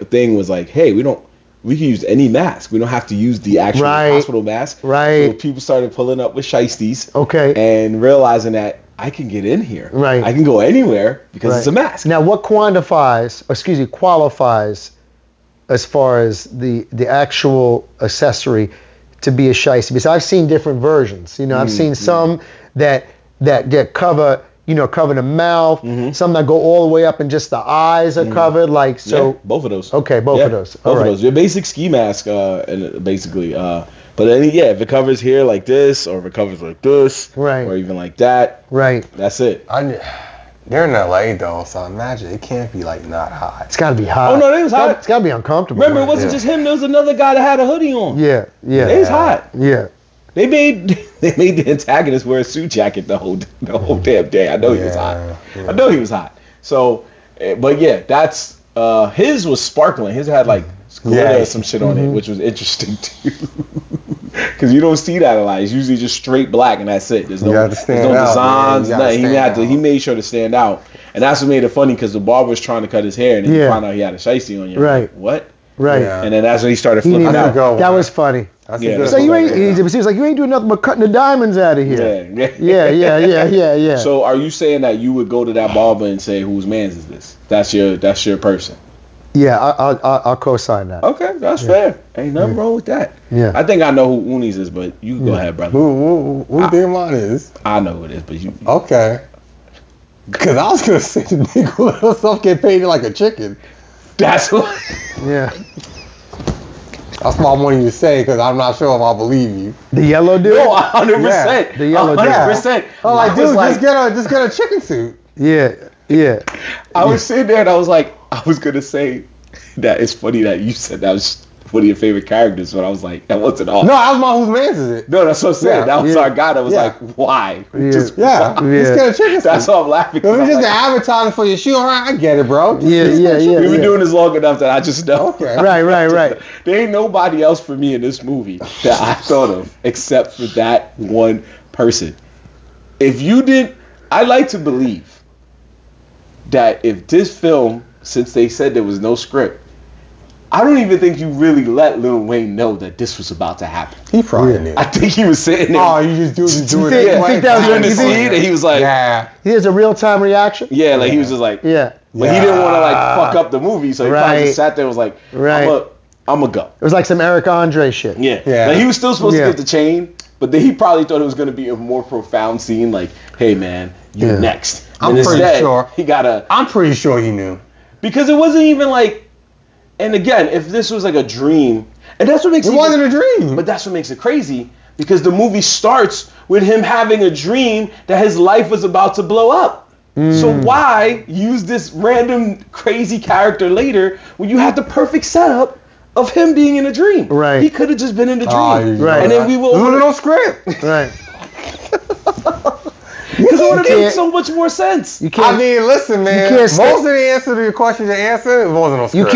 thing was like, hey, we can use any mask. We don't have to use the actual hospital mask. Right. So people started pulling up with shiesties. Okay. And realizing that I can get in here. Right. I can go anywhere because it's a mask. Now, what qualifies as far as the actual accessory to be a shiesty? Because I've seen different versions. I've seen some that cover the mouth. Some that go all the way up and just the eyes are covered. Both of those. Okay, both of those. Both of those. Your basic ski mask, basically. But then, if it covers here like this, or if it covers like this, right, or even like that, right, that's it. They're in LA though, so I imagine it can't be not hot. It's got to be hot. Oh no, it was hot. It's got to be uncomfortable. Remember, it wasn't just him. There was another guy that had a hoodie on. Yeah. It was hot. Yeah. They made the antagonist wear a suit jacket the whole damn day. I know he was hot. Yeah. I know he was hot. So, but yeah, that's his was sparkling. His had glitter or some shit on it, which was interesting too. Because you don't see that a lot. It's usually just straight black and that's it. There's no designs, nothing. He made sure to stand out. And that's what made it funny because the barber was trying to cut his hair and then you found out he had a shiesty on you. Right. Like, what? Right. Yeah. And then that's when he started flipping out. That was funny. So he was like, you ain't doing nothing but cutting the diamonds out of here. Yeah. So are you saying that you would go to that barber and say, whose man's is this? That's your person. Yeah, I'll co-sign that. Okay, that's fair. Ain't nothing wrong with that. Yeah. I think I know who Uni's is, but you go ahead, brother. Who do you think mine is? I know who it is, but you. Okay. Because I was going to say the nigga who let himself get paid like a chicken. That's what. Yeah. That's what I wanted you to say because I'm not sure if I believe you. The yellow dude? No, 100%. The yellow dude. 100%. Oh, like, dude, just get a chicken suit. Yeah. I was sitting there and I was like, I was going to say that it's funny that you said that was one of your favorite characters, but I was like, that wasn't all. No, I was my whose man's is it? No, that's what I'm saying. That was our guy that was like, why? Just get a chicken suit. That's why I'm laughing. It was just advertising for your shoe. All right, I get it, bro. Yeah. We've been doing this long enough that I just know. Okay. Right. There ain't nobody else for me in this movie that I thought of except for that one person. If you didn't, I like to believe that if this film, since they said there was no script, I don't even think you really let Lil Wayne know that this was about to happen. He probably knew. I think he was sitting there. Oh, you just do it. You think that was in the scene, and he was like, yeah. He has a real-time reaction? Yeah, like he was just like, Yeah. But he didn't want to like fuck up the movie, so he probably just sat there and was like, I'm going to go. It was like some Eric Andre shit. Yeah. Like he was still supposed to get the chain, but then he probably thought it was going to be a more profound scene, like, hey man, you're next. I'm and pretty instead, sure. I'm pretty sure he knew. Because it wasn't even like, and again, if this was like a dream, and that's what makes it wasn't a dream. But that's what makes it crazy, because the movie starts with him having a dream that his life was about to blow up. So why use this random crazy character later when you have the perfect setup of him being in a dream? Right. He could have just been in the dream. Right. And then we will. There's no script. Right. Because it would have made so much more sense. I mean, listen, man. Most of the answer to your questions you answered, it wasn't no script.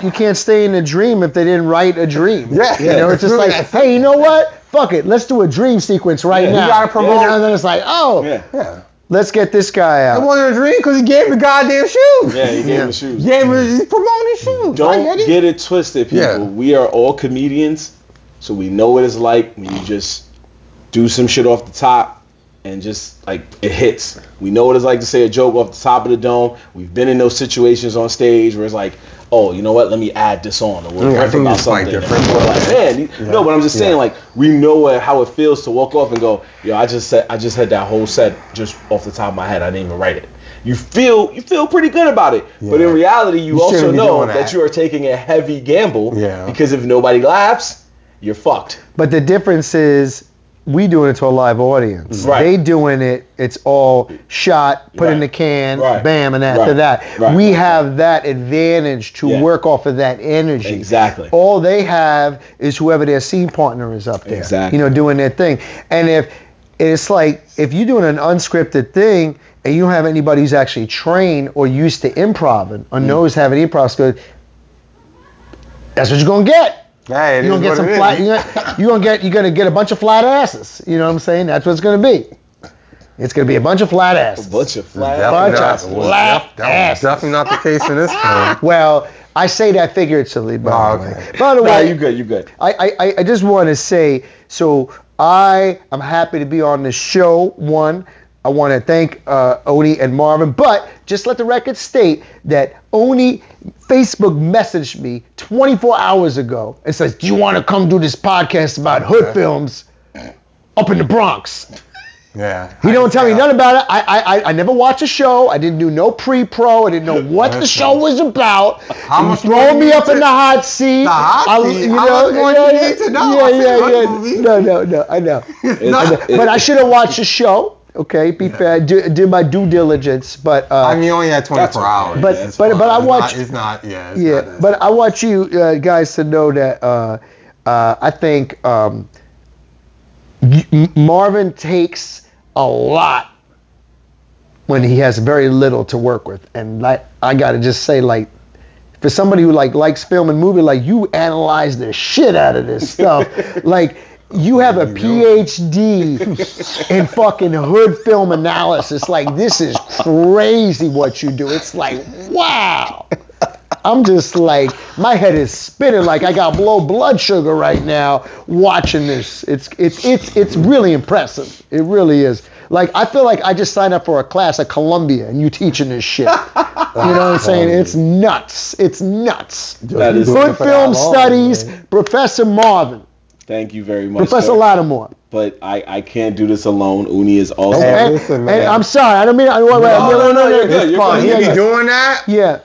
You can't stay in a dream if they didn't write a dream. Yeah. You know, it's just like, hey, you know what? Fuck it. Let's do a dream sequence right now. You gotta promote. And then it's like, Yeah. Let's get this guy out. It wasn't a dream because he gave him the goddamn shoes. Yeah, he gave him the shoes. He's promoting his shoes. Don't get it twisted, people. Yeah. We are all comedians, so we know what it's like when you just do some shit off the top and just like it hits. We know what it's like to say a joke off the top of the dome. We've been in those situations on stage where it's like, oh, you know what? Let me add this on. Or we'll riff about something. And we're like, man, no, but I'm just saying, like, we know how it feels to walk off and go, yo, I just had that whole set just off the top of my head. I didn't even write it. You feel pretty good about it, but in reality, you also know that you are taking a heavy gamble. Yeah. Because if nobody laughs, you're fucked. But the difference is, we doing it to a live audience. Right. They doing it, it's all shot, put in the can, bam, and after that. We have that advantage to work off of that energy. Exactly. All they have is whoever their scene partner is up there. Exactly. You know, doing their thing. And if you're doing an unscripted thing and you don't have anybody who's actually trained or used to improv or knows how to improv skills, that's what you're gonna get. Yeah, You're gonna get some flat. You're gonna get a bunch of flat asses. You know what I'm saying? That's what it's gonna be. It's gonna be a bunch of flat asses. A bunch of flat asses. That was definitely not the case in this film. Well, I say that figuratively, by the way. By the way, you good. I just want to say, so I am happy to be on the show. One, I want to thank Oni and Marvin, but just let the record state that Oni Facebook messaged me 24 hours ago and says, do you want to come do this podcast about hood films up in the Bronx? Yeah. He don't tell me nothing about it. I never watched a show. I didn't do no pre-pro. I didn't know what the show was about. How much throwing me up in the hot seat. The hot seat? How much more do you need to know? No, I know. But I should have watched the show. Okay, be fair. Did my due diligence, but I mean, you only had 24 hours. But I watch. It's not. But I want you guys to know that I think Marvin takes a lot when he has very little to work with, and I gotta just say, like, for somebody who likes film and movie, like, you analyze the shit out of this stuff, like. You have a PhD in fucking hood film analysis. Like, this is crazy what you do. It's like, wow. I'm just like, my head is spinning like I got low blood sugar right now watching this. It's really impressive. It really is. Like, I feel like I just signed up for a class at Columbia and you teaching this shit. You know what I'm saying? It's nuts. It's nuts. That is Good film studies, Professor Marvin. Thank you very much, Professor Lattimore. But I can't do this alone. Uni is also. Hey, listen, man. I'm sorry. I don't mean. No, you're good. It's fun. You be doing that? Yeah.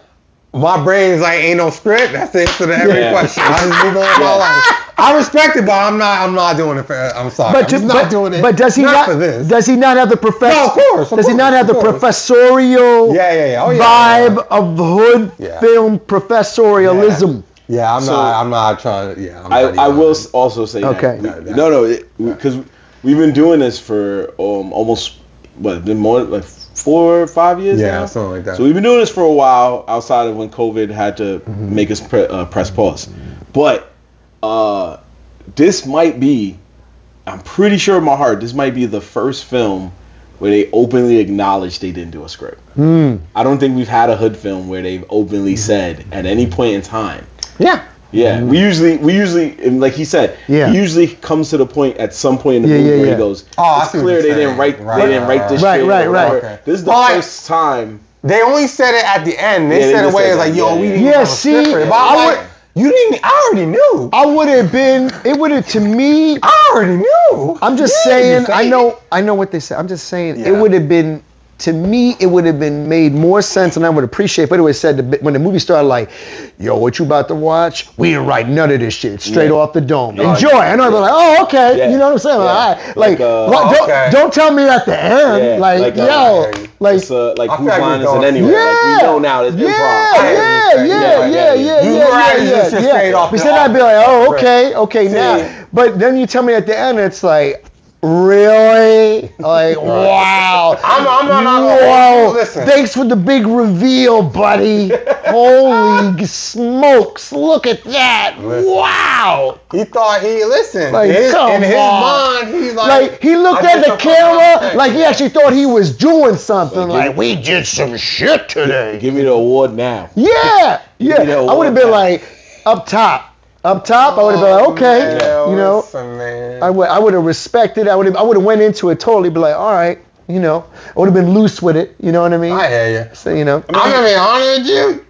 My brain is like, ain't no script. That's the answer to every question. I just be going my life. I respect it, but I'm not doing it for. I'm sorry. I'm not doing it. But does he not? For this. Does he not have the professor? No, of course. Does he not have the professorial vibe of hood film professorialism? Yeah, I'm not trying to. Yeah, I will also say okay. No, because we've been doing this for almost been more like 4 or 5 years now? Yeah, something like that. So we've been doing this for a while outside of when COVID had to make us press pause. But this might be, I'm pretty sure in my heart, this might be the first film where they openly acknowledge they didn't do a script. I don't think we've had a hood film where they've openly said at any point in time. Yeah, we usually, and like he said, he usually comes to the point at some point in the movie where he goes, "It's clear they didn't write this shit." Right. Okay. This is the first time. They only said it at the end. They said it where it's like, "Yo, we didn't have a script for it." But you didn't. I already knew. I would have been. It would have to me. I already knew. I'm just saying. I know what they said. I'm just saying. It would have been. To me, it would have been made more sense, and I would appreciate. But it was said when the movie started, like, "Yo, what you about to watch? We didn't write none of this shit. Straight off the dome. Enjoy." And I'd be like, "Oh, okay." You know what I'm saying? All right. Like, don't tell me at the end. Like, yo, like whose line is it anyway? Like, we know now it's improv. Yeah. But then I'd be like, "Oh, okay, now." But then you tell me at the end, it's like. Really? Like, wow. I'm not. Listen. Thanks for the big reveal, buddy. Holy smokes. Look at that. Wow. He thought listened. Like, in his mind, he's like he looked at the camera like he actually thought he was doing something. Like, we did some shit today. Give me the award now. Yeah. I would have been like, up top, I would have been like, okay, listen, I would have respected. I would have went into it totally, be like, all right, I would have been loose with it. You know what I mean? I hear you. So, I'm gonna be honest with you.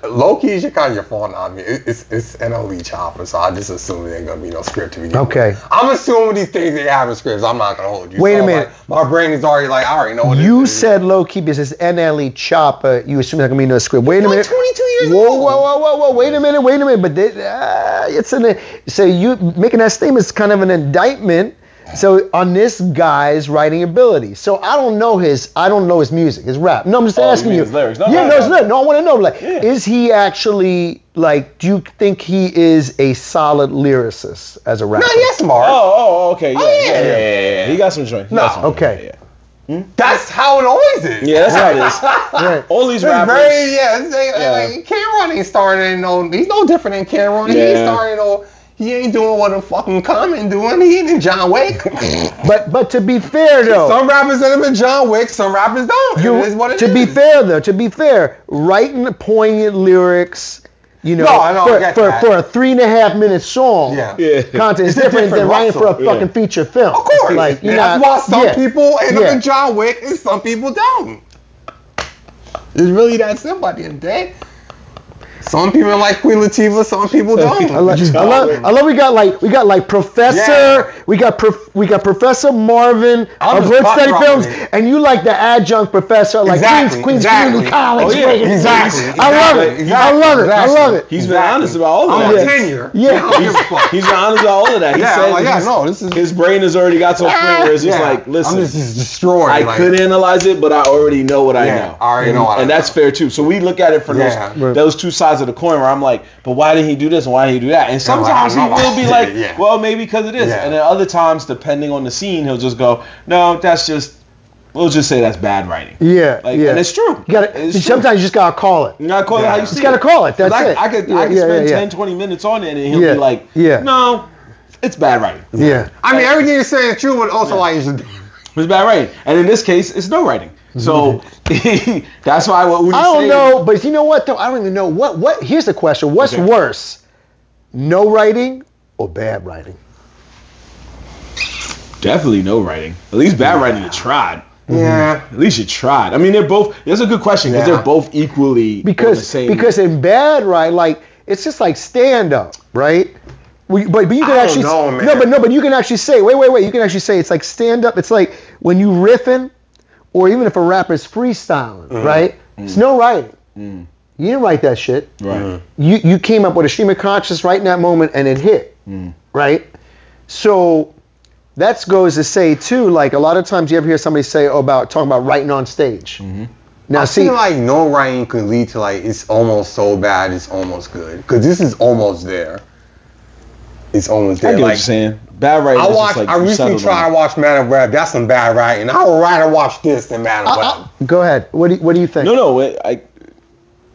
Low-key, it's kind of your fault on me. It's NLE Choppa, so I just assume there ain't gonna be no script to begin with. I'm assuming these things they have in scripts. I'm not gonna hold you. Wait a minute. Like, my brain is already like, I already know what it is. You said low-key because it's NLE Choppa. You assume there's gonna be no script. Wait a minute. 22 years old. Whoa. Wait a minute. But so you making that statement is kind of an indictment. So on this guy's writing ability. So I don't know his music, his rap. No, I'm just asking you. His lyrics. No, I want to know. Like, is he actually like? Do you think he is a solid lyricist as a rapper? No, yes, Marv. Oh, okay. Yeah. He got some joints. Okay. That's how it always is. Yeah, that's how it is. Right. All these rappers. Like, Cameron ain't starting he's no different than Cameron. He ain't starting he ain't doing what a fucking Common doing. He ain't in John Wick. But to be fair though, some rappers end up in John Wick. Some rappers don't. It is what it is. To be fair, writing poignant lyrics, for a 3.5 minute song. Content is different than writing for a fucking feature film. Of course. Like, that's why some people end up in John Wick and some people don't. It's really that simple at the end of the day. Some people like Queen Latifah, some people don't. I love we got like Professor, we got Professor Marvin of Hood Study Films, and you like the adjunct professor like Queens Community College. Exactly. I love it. He's been honest about all of that. Tenure. He's been honest about all of that. He said his brain has already got to a point where it's just like, listen, I'm just destroyed. I could analyze it, but I already know what I know. I already know what I know. And that's fair too. So we look at it from those two sides of the coin where I'm like, but why did he do this and why did he do that? And sometimes he will be like, well, maybe because of this. And then other times, depending on the scene, he'll just go, no, we'll just say that's bad writing. And it's true. Sometimes you just gotta call it. You gotta call it how you see it. You gotta call it. That's it. I could spend 10, 20 minutes on it and he'll be like, no. it's bad writing. Yeah. I mean, everything you're saying is true, but also like it's just. It's bad writing, and in this case, it's no writing. So that's why what Udi's I don't saying. know, but you know what though? I don't even know what. Here's the question: what's worse, no writing or bad writing? Definitely no writing. At least bad writing, you tried. Yeah. At least you tried. I mean, they're both. That's a good question because they're both equally on the same. Because in bad writing, like it's just like stand up, right? But you can actually know, man. but you can actually say wait. You can actually say it's like stand up. It's like when you riffing, or even if a rapper's freestyling, right? It's no writing. You didn't write that shit. Right. You came up with a stream of consciousness right in that moment and it hit, right? So that goes to say too, like a lot of times you ever hear somebody say talking about writing on stage. Now I feel like no writing could lead to like it's almost so bad it's almost good because this is almost there. It's almost there. I get what you're saying. Bad writing. I recently tried to watch Man of Rap. That's some bad writing. I would rather watch this than Man of Rap. Go ahead. What do you think? No.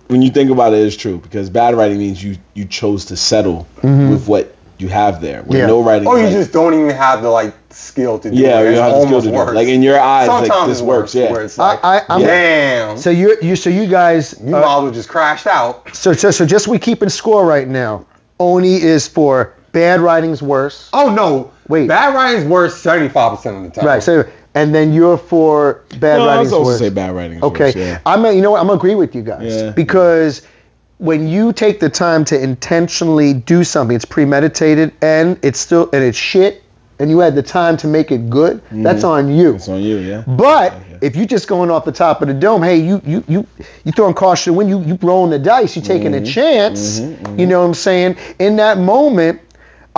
When you think about it, it's true because bad writing means you chose to settle with what you have there. With no writing. Or you just don't even have the like skill to do it. Yeah, you don't have the skill to do it. Like in your eyes, sometimes like this works. Yeah. Where it's like, damn. So you guys. You might as well just crashed out. So just we keeping score right now. Oni is for bad writing's worse. Oh no. Wait. Bad writing's worse 75% of the time. Right. So and then you're for bad writing's worse. I was also say bad writing's worse. Yeah. You know what? I'm gonna agree with you guys because when you take the time to intentionally do something, it's premeditated and it's shit, and you had the time to make it good. That's on you. It's on you, yeah. But if you're just going off the top of the dome, hey, you throwing caution to win, you rolling the dice, you taking a chance. You know what I'm saying? In that moment,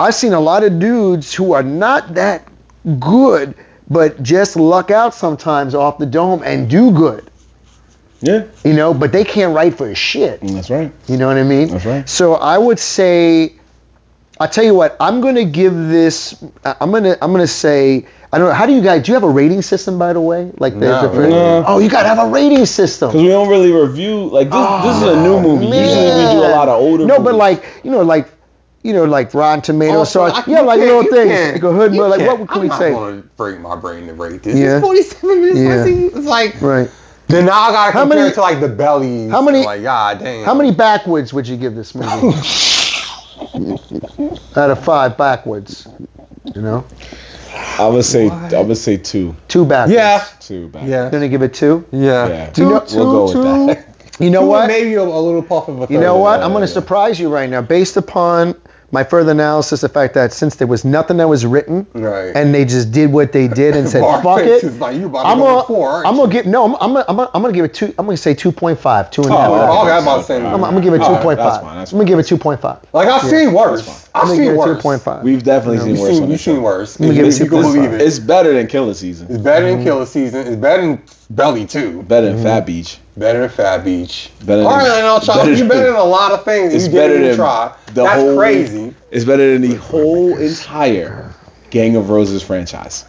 I've seen a lot of dudes who are not that good, but just luck out sometimes off the dome and do good. Yeah. You know, but they can't write for shit. That's right. You know what I mean? That's right. So I would say, I'll tell you what, I'm gonna give this. I'm gonna say, I don't know. How do you have a rating system, by the way? Like No. Oh, you gotta have a rating system. Because we don't really review like this is a new movie. Man. Usually we do a lot of older. No, movies. but like Rotten Tomatoes, Also, like little things. Like a hood movie. Like what can we say? I'm not gonna break my brain to rate this. Yeah. It's 47 minutes. Yeah. It's like right. Then now I gotta compare it to like the belly. How many? Like God damn. How many backwards would you give this movie? Out of 5 backwards, you know. I would say 2. 2 backwards. Yeah. 2 backwards. Yeah. Gonna give it 2. Yeah. We'll go with that. You know what? Maybe a little puff of a third. You know what? I'm gonna surprise you right now, based upon my further analysis, the fact that since there was nothing that was written, right, and they just did what they did and said, "Fuck it," I'm gonna give it 2. I'm gonna say 2.5, 2.5. I'm gonna give it 2.5. I'm gonna give it 2.5. Like I've seen worse. I've seen worse. 2.5. We've definitely seen worse. You've seen worse. You can believe it. It's better than Killer Season. It's better than Killer Season. It's better than Belly too. Better than Fat Beach. Better than Fat Beach. Better all right, NLE Choppa, you're better than a lot of things. It's you better didn't than try. the That's whole. Crazy. It's better than the whole entire Gang of Roses franchise.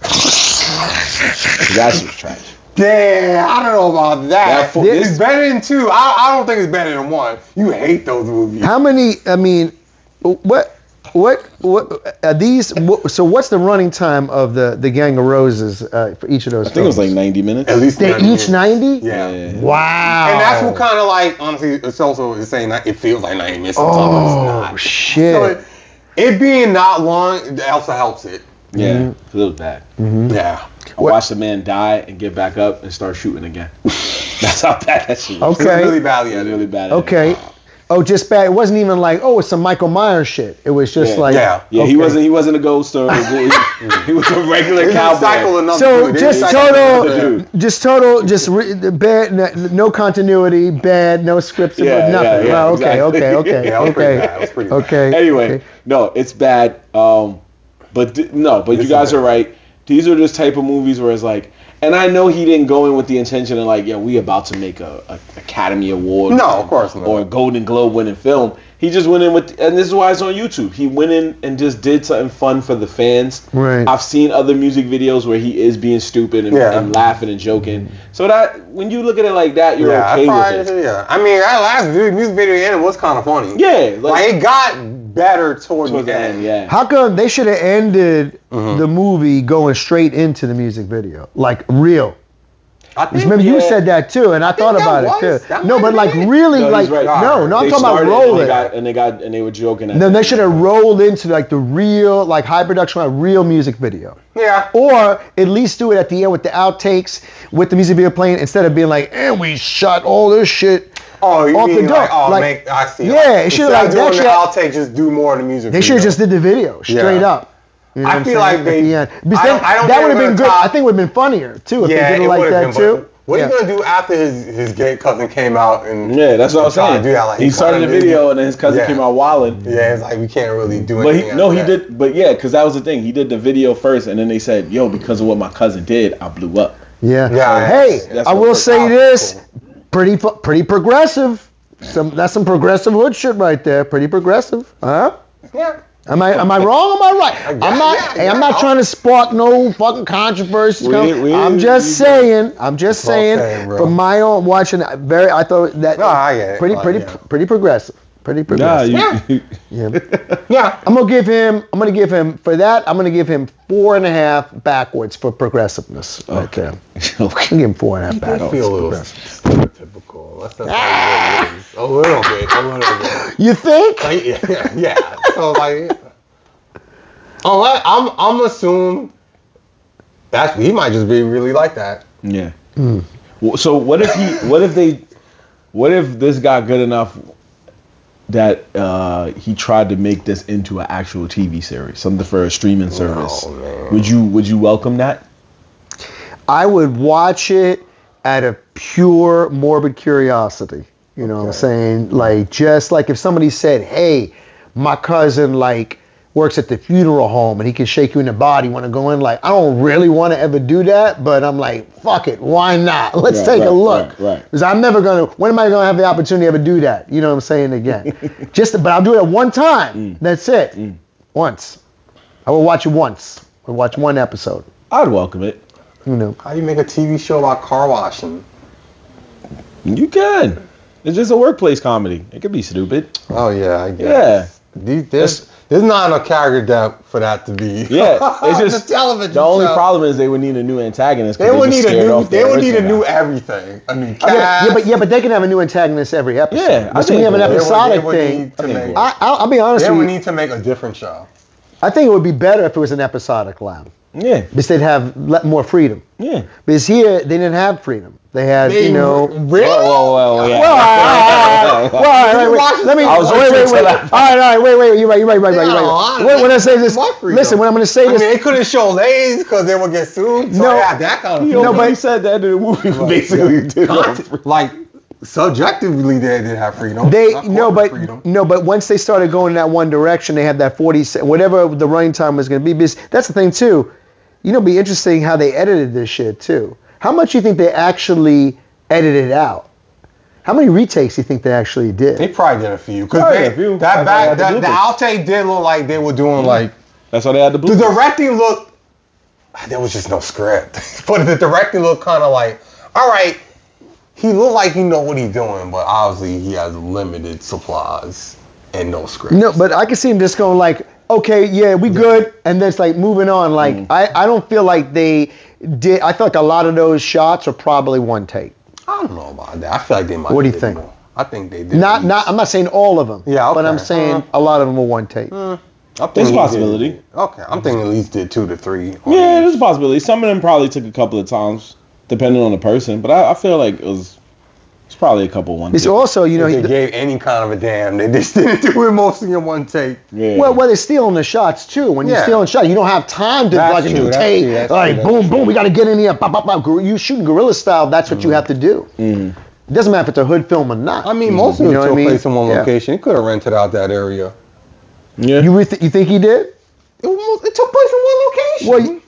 That's just trash. Damn, I don't know about that. It's better than 2. I don't think it's better than 1. You hate those movies. How many? I mean, what are these? So what's the running time of the Gang of Roses for each of those? I think it was like 90 minutes. At least they each 90. Yeah. Wow. And that's what kind of like honestly, it's also saying it feels like 90 minutes. Oh shit. So it being not long, it also helps it. Yeah, it was bad. Yeah. I watched a man die and get back up and start shooting again. That's how bad that shit was. Okay. It was really badly edited. Really bad. Okay. Oh, just bad. It wasn't even like, it's some Michael Myers shit. It was just like, yeah. Okay. He wasn't a ghost or he was a regular cowboy. So bad, no continuity, bad, no scripts, nothing. Yeah, oh, exactly. Okay. Anyway, no, it's bad. But you guys are right. These are just type of movies where it's like, and I know he didn't go in with the intention of like, we about to make a Academy Award. No, of course not. Or a Golden Globe winning film. He just went in with, and this is why it's on YouTube. He went in and just did something fun for the fans. Right. I've seen other music videos where he is being stupid and laughing and joking. So that when you look at it like that, you're okay with it. Yeah. I mean, that last music video in it was kind of funny. Yeah. Like it got better towards Towards the end. yeah. How come they should have ended the movie going straight into the music video, like real? I think, Remember you said that too, and I thought about it too. No, but like really, No, like he's right. no, I'm They talking about started rolling. and they were joking. Then they should have rolled into like the real, like high production, like real music video. Yeah. Or at least do it at the end with the outtakes, with the music video playing, instead of being like, and we shot all this shit. Oh, you off mean the dome. like, I see. Yeah, it should have like doing that. the outtake, just do more of the music. They should have just did the video straight up. You know I feel like they. that would have been good. I think it would have been funnier too if they did it like that too. What are you gonna do after his gay cousin came out and? Yeah, that's what I was saying. Do that, like, he started the video and then his cousin came out wilding. Yeah, it's like we can't really do but anything. He did. But yeah, because that was the thing. He did the video first, and then they said, "Yo, because of what my cousin did, I blew up." Yeah. Hey, I will say this: pretty progressive. That's some progressive hood shit right there. Pretty progressive, huh? Yeah. Am I wrong? Am I right? I'm not trying to spark no fucking controversy. I'm just saying. From my own watching, I thought that I get it. pretty progressive. Pretty progressive. Yeah. I'm gonna give him for that. I'm gonna give him 4.5 backwards for progressiveness. Okay. I'm gonna give him 4.5 backwards. I feel a little stereotypical. That's how it is. A little bit. You think? Yeah. So like, I'm assuming that he might just be really like that. Yeah. So what if this got good enough that he tried to make this into an actual TV series, something for a streaming service? Man. Would you welcome that? I would watch it out of pure morbid curiosity. You know what I'm saying? Like, just like if somebody said, hey, my cousin like works at the funeral home and he can shake you in the body, want to go in? Like, I don't really want to ever do that, but I'm like, fuck it, why not? Let's take a look. Right. Because I'm never when am I gonna have the opportunity to ever do that? You know what I'm saying? Again. But I'll do it at one time. That's it. Once. I will watch it once. I'll watch one episode. I'd welcome it. You know. How do you make a TV show about car washing? You can. It's just a workplace comedy. It could be stupid. Oh yeah, I guess. Yeah. There's not enough character depth for that to be. Yeah, it's just the television. The only problem is they would need a new antagonist. They would need a new everything. A new cast. But they can have a new antagonist every episode. Yeah, but we have an episodic thing. I'll be honest with you. They would need to make a different show. I think it would be better if it was an episodic lab. Yeah. Because they'd have more freedom. Yeah. Because here, they didn't have freedom. They had, Really? Well, yeah. Wait. You're right. When I say this, listen, when I'm going to say this. I mean, they couldn't show ladies because they would get sued. So that kind of. No, but he said that in the movie. Basically, did like subjectively, they did have freedom. But once they started going in that one direction, they had that 40 whatever the running time was going to be. Because that's the thing too. It'd be interesting how they edited this shit too. How much do you think they actually edited out? How many retakes do you think they actually did? They probably did a few. The outtake did look like they were doing like. That's how they had the bloopers. The directing looked. There was just no script. But the directing looked kind of like, all right, he looked like he know what he's doing, but obviously he has limited supplies and no script. No, but I can see him just going like, okay, yeah, we good, and then it's like moving on. Like I don't feel like they did. I feel like a lot of those shots are probably one take. I don't know about that. I feel like they might. What do you think? More. I think they did. I'm not saying all of them. Yeah, okay. But I'm saying a lot of them were one take. There's a possibility. Okay, I'm thinking at least did 2 to 3. Yeah, there's a possibility. Some of them probably took a couple of times, depending on the person. But I feel like it's probably a couple one. It's also, if they gave any kind of a damn. They just didn't do it mostly in one take. Yeah. Well, they're stealing the shots too. When you're stealing shots, you don't have time to do take. Like boom, we got to get in here. Pop. You shooting guerrilla style. That's what you have to do. It doesn't matter if it's a hood film or not. I mean, most of them took place in one location. He could have rented out that area. Yeah. You think he did? It took place in one location. Well,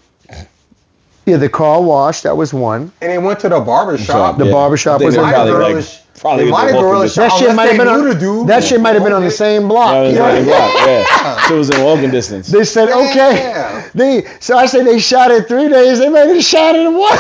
yeah, the car wash, that was one. And they went to the barbershop. The barbershop was probably that shit might have been on. That shit might have been on the same block. Yeah. So it was in walking distance. They said okay. So I said they shot it 3 days. They made it shot it in one.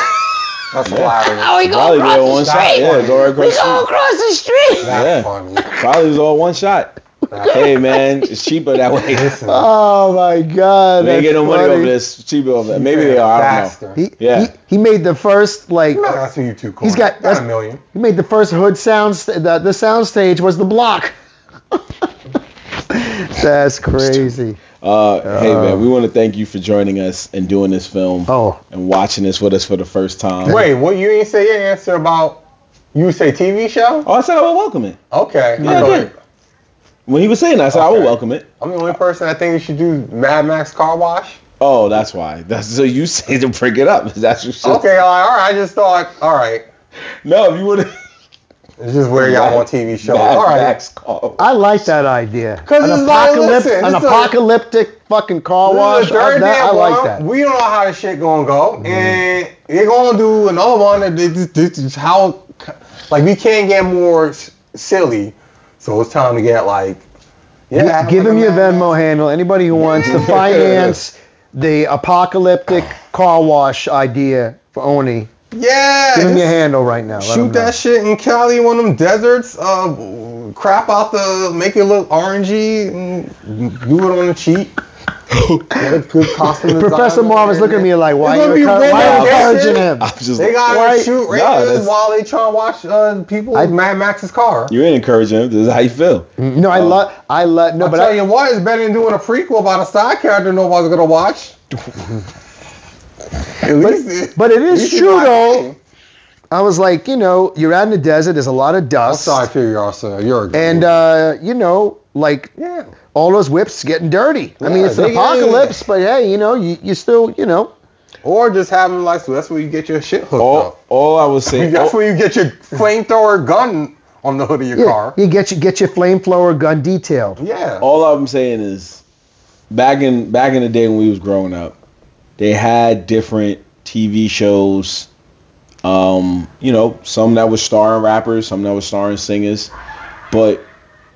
That's hilarious. Oh, we go across the street. Yeah, go right across the street. Go across the street. That's funny. Probably was all one shot. Hey man, it's cheaper that way. Oh my God! We ain't get no money funny. over this. It's cheaper over there. Maybe they are. I don't know. He made the first That's for you too, Corey. He's got a million. He made the first hood sounds. The sound stage was the block. That's crazy. Hey man, we want to thank you for joining us and doing this film. And watching this with us for the first time. Wait, what you ain't say your answer about? You say TV show? Oh, I said I would welcome it. Okay. Yeah, I did. When he was saying that, I said I would welcome it. I'm the only person I think you should do Mad Max Car Wash. Oh, that's why. That's so you say to bring it up. That's what. Okay, all right. I just thought, all right. No, if you would. It's just where y'all on TV shows. Mad All right. Max I like that idea. An apocalyptic fucking car wash. I like that. We don't know how this shit gonna go, and they're gonna do another one. That this is how, like, we can't get more silly, so it's time to get like, give him your Venmo handle. Anybody who wants to finance the apocalyptic car wash idea for Oni. Yeah. Give him your handle right now. Shoot that shit in Cali, one of them deserts. Crap out make it look orangey, and do it on the cheap. Get a good costume. Professor Marv is looking at me like, why are you encouraging him? They gotta shoot rangers while they try to watch people with Mad Max's car. You ain't encouraging him. This is how you feel. No, I love. No, but I tell you what, it's better than doing a prequel about a side character nobody's gonna watch. But it is true though. I was like, you're out in the desert. There's a lot of dust. I'm sorry to you, also. And all those whips getting dirty. I mean, it's an apocalypse, but hey, you still, Or just having like, so that's where you get your shit hooked up. All I was saying. That's where you get your flamethrower gun on the hood of your car. You get your flamethrower gun detailed. Yeah. All I'm saying is, back in the day when we was growing up, they had different TV shows. Some that was starring rappers, some that was starring singers, but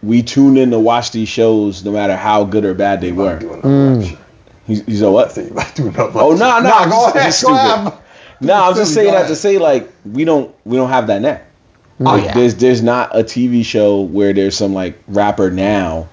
we tuned in to watch these shows no matter how good or bad they were. You know what? Oh no, go ahead. No, I'm just saying that to say like we don't have that now. Like, there's not a TV show where there's some like rapper now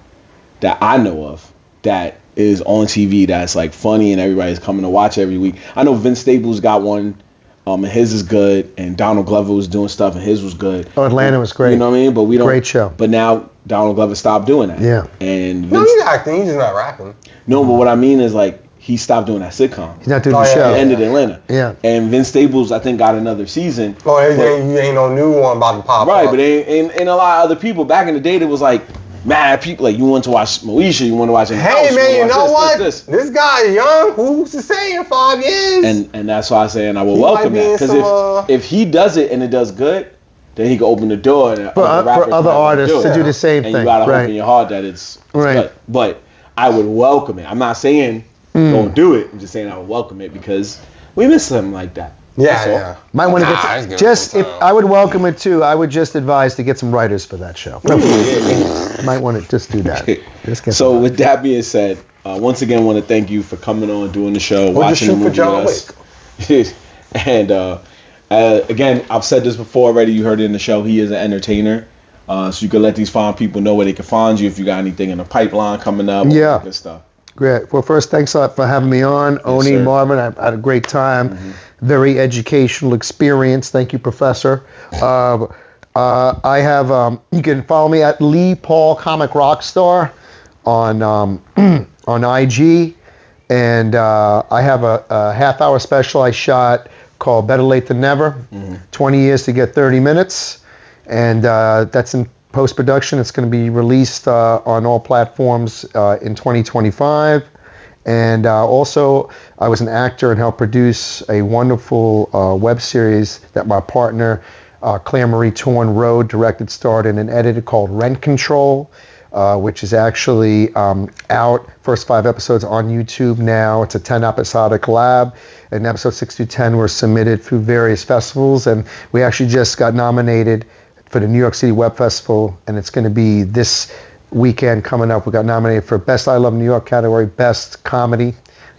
that I know of that is on TV that's like funny and everybody's coming to watch every week. I know Vince Staples got one, and his is good, and Donald Glover was doing stuff and his was good. Oh, Atlanta was great. You know what I mean? But we don't. Great show. But now Donald Glover stopped doing that. Yeah. And Vince, he's acting. He's just not rapping. No, but what I mean is like he stopped doing that sitcom. He's not doing the show. He ended Atlanta. Yeah. And Vince Staples, I think, got another season. Oh, you ain't no new one about to pop right, up. But and a lot of other people back in the day, there was like mad people like you want to watch Moesha, you want to watch. Hey man, you know what? This guy is young. Who's to say in 5 years? And that's why I say, and I will welcome that because if he does it and it does good, then he can open the door for other artists to do the same thing. And you gotta hope in your heart that it's right. But I would welcome it. I'm not saying don't do it. I'm just saying I would welcome it because we miss something like that. Yeah. Might want to get if I would welcome it too. I would just advise to get some writers for that show. Might want to just do that. So with that being said, once again, want to thank you for coming on, doing the show, watching the movie with us. And again, I've said this before already. You heard it in the show. He is an entertainer, so you can let these fine people know where they can find you if you got anything in the pipeline coming up. Yeah, good stuff. Great. Well, first, thanks a lot for having me on, Oni, Marvin. I had a great time. Mm-hmm. Very educational experience. Thank you, Professor. I have. You can follow me at Lee Paul Comic Rockstar on on IG, and I have a half-hour special I shot called Better Late Than Never. 20 years to get 30 minutes, and that's in post-production. It's going to be released on all platforms in 2025. And also, I was an actor and helped produce a wonderful web series that my partner, Claire Marie Torn Road, directed, starred in, and edited called Rent Control, which is actually out. First 5 episodes on YouTube now. It's a 10-episodic collab. And episodes 6 through 10 were submitted through various festivals. And we actually just got nominated for the New York City Web Festival. And it's going to be this weekend coming up. We got nominated for Best I Love New York category, Best Comedy,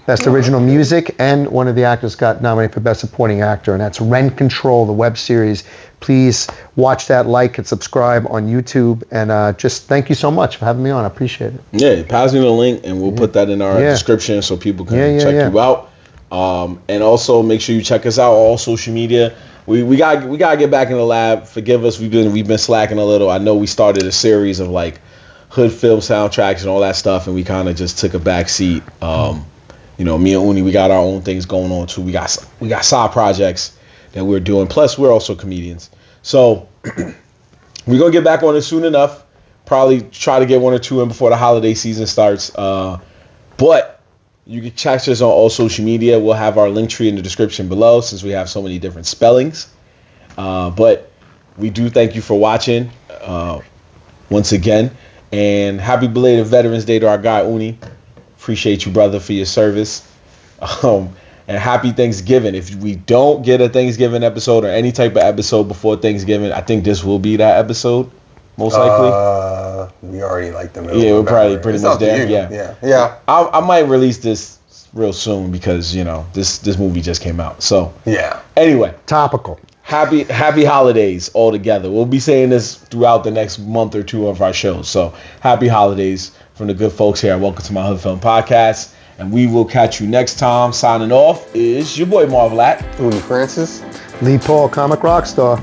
Best Original Music, and one of the actors got nominated for Best Supporting Actor, and that's Rent Control, the web series. Please watch that, like and subscribe on YouTube, and just thank you so much for having me on. I appreciate it. Yeah, pass me the link, and we'll put that in our description so people can check you out. And also make sure you check us out on all social media. We gotta get back in the lab. Forgive us, we've been slacking a little. I know we started a series of like hood film soundtracks and all that stuff, and we kind of just took a back seat. You know, me and Oni, we got our own things going on too. We got side projects that we're doing. Plus, we're also comedians. So we're gonna get back on it soon enough. Probably try to get one or two in before the holiday season starts. But you can check us on all social media. We'll have our link tree in the description below since we have so many different spellings. But we do thank you for watching once again. And happy belated Veterans Day to our guy Oni. Appreciate you, brother, for your service. And happy Thanksgiving. If we don't get a Thanksgiving episode or any type of episode before Thanksgiving, I think this will be that episode, most likely. We already like the middle. Yeah, we're probably pretty much there. Yeah. I might release this real soon because, you know, this movie just came out. So yeah. Anyway. Topical. Happy holidays all together. We'll be saying this throughout the next month or two of our shows. So happy holidays from the good folks here. Welcome to my Hood Film Podcast. And we will catch you next time. Signing off is your boy Marv and Oni Francis. Lee Paul, comic rock star.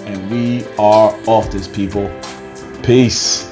And we are off this, people. Peace.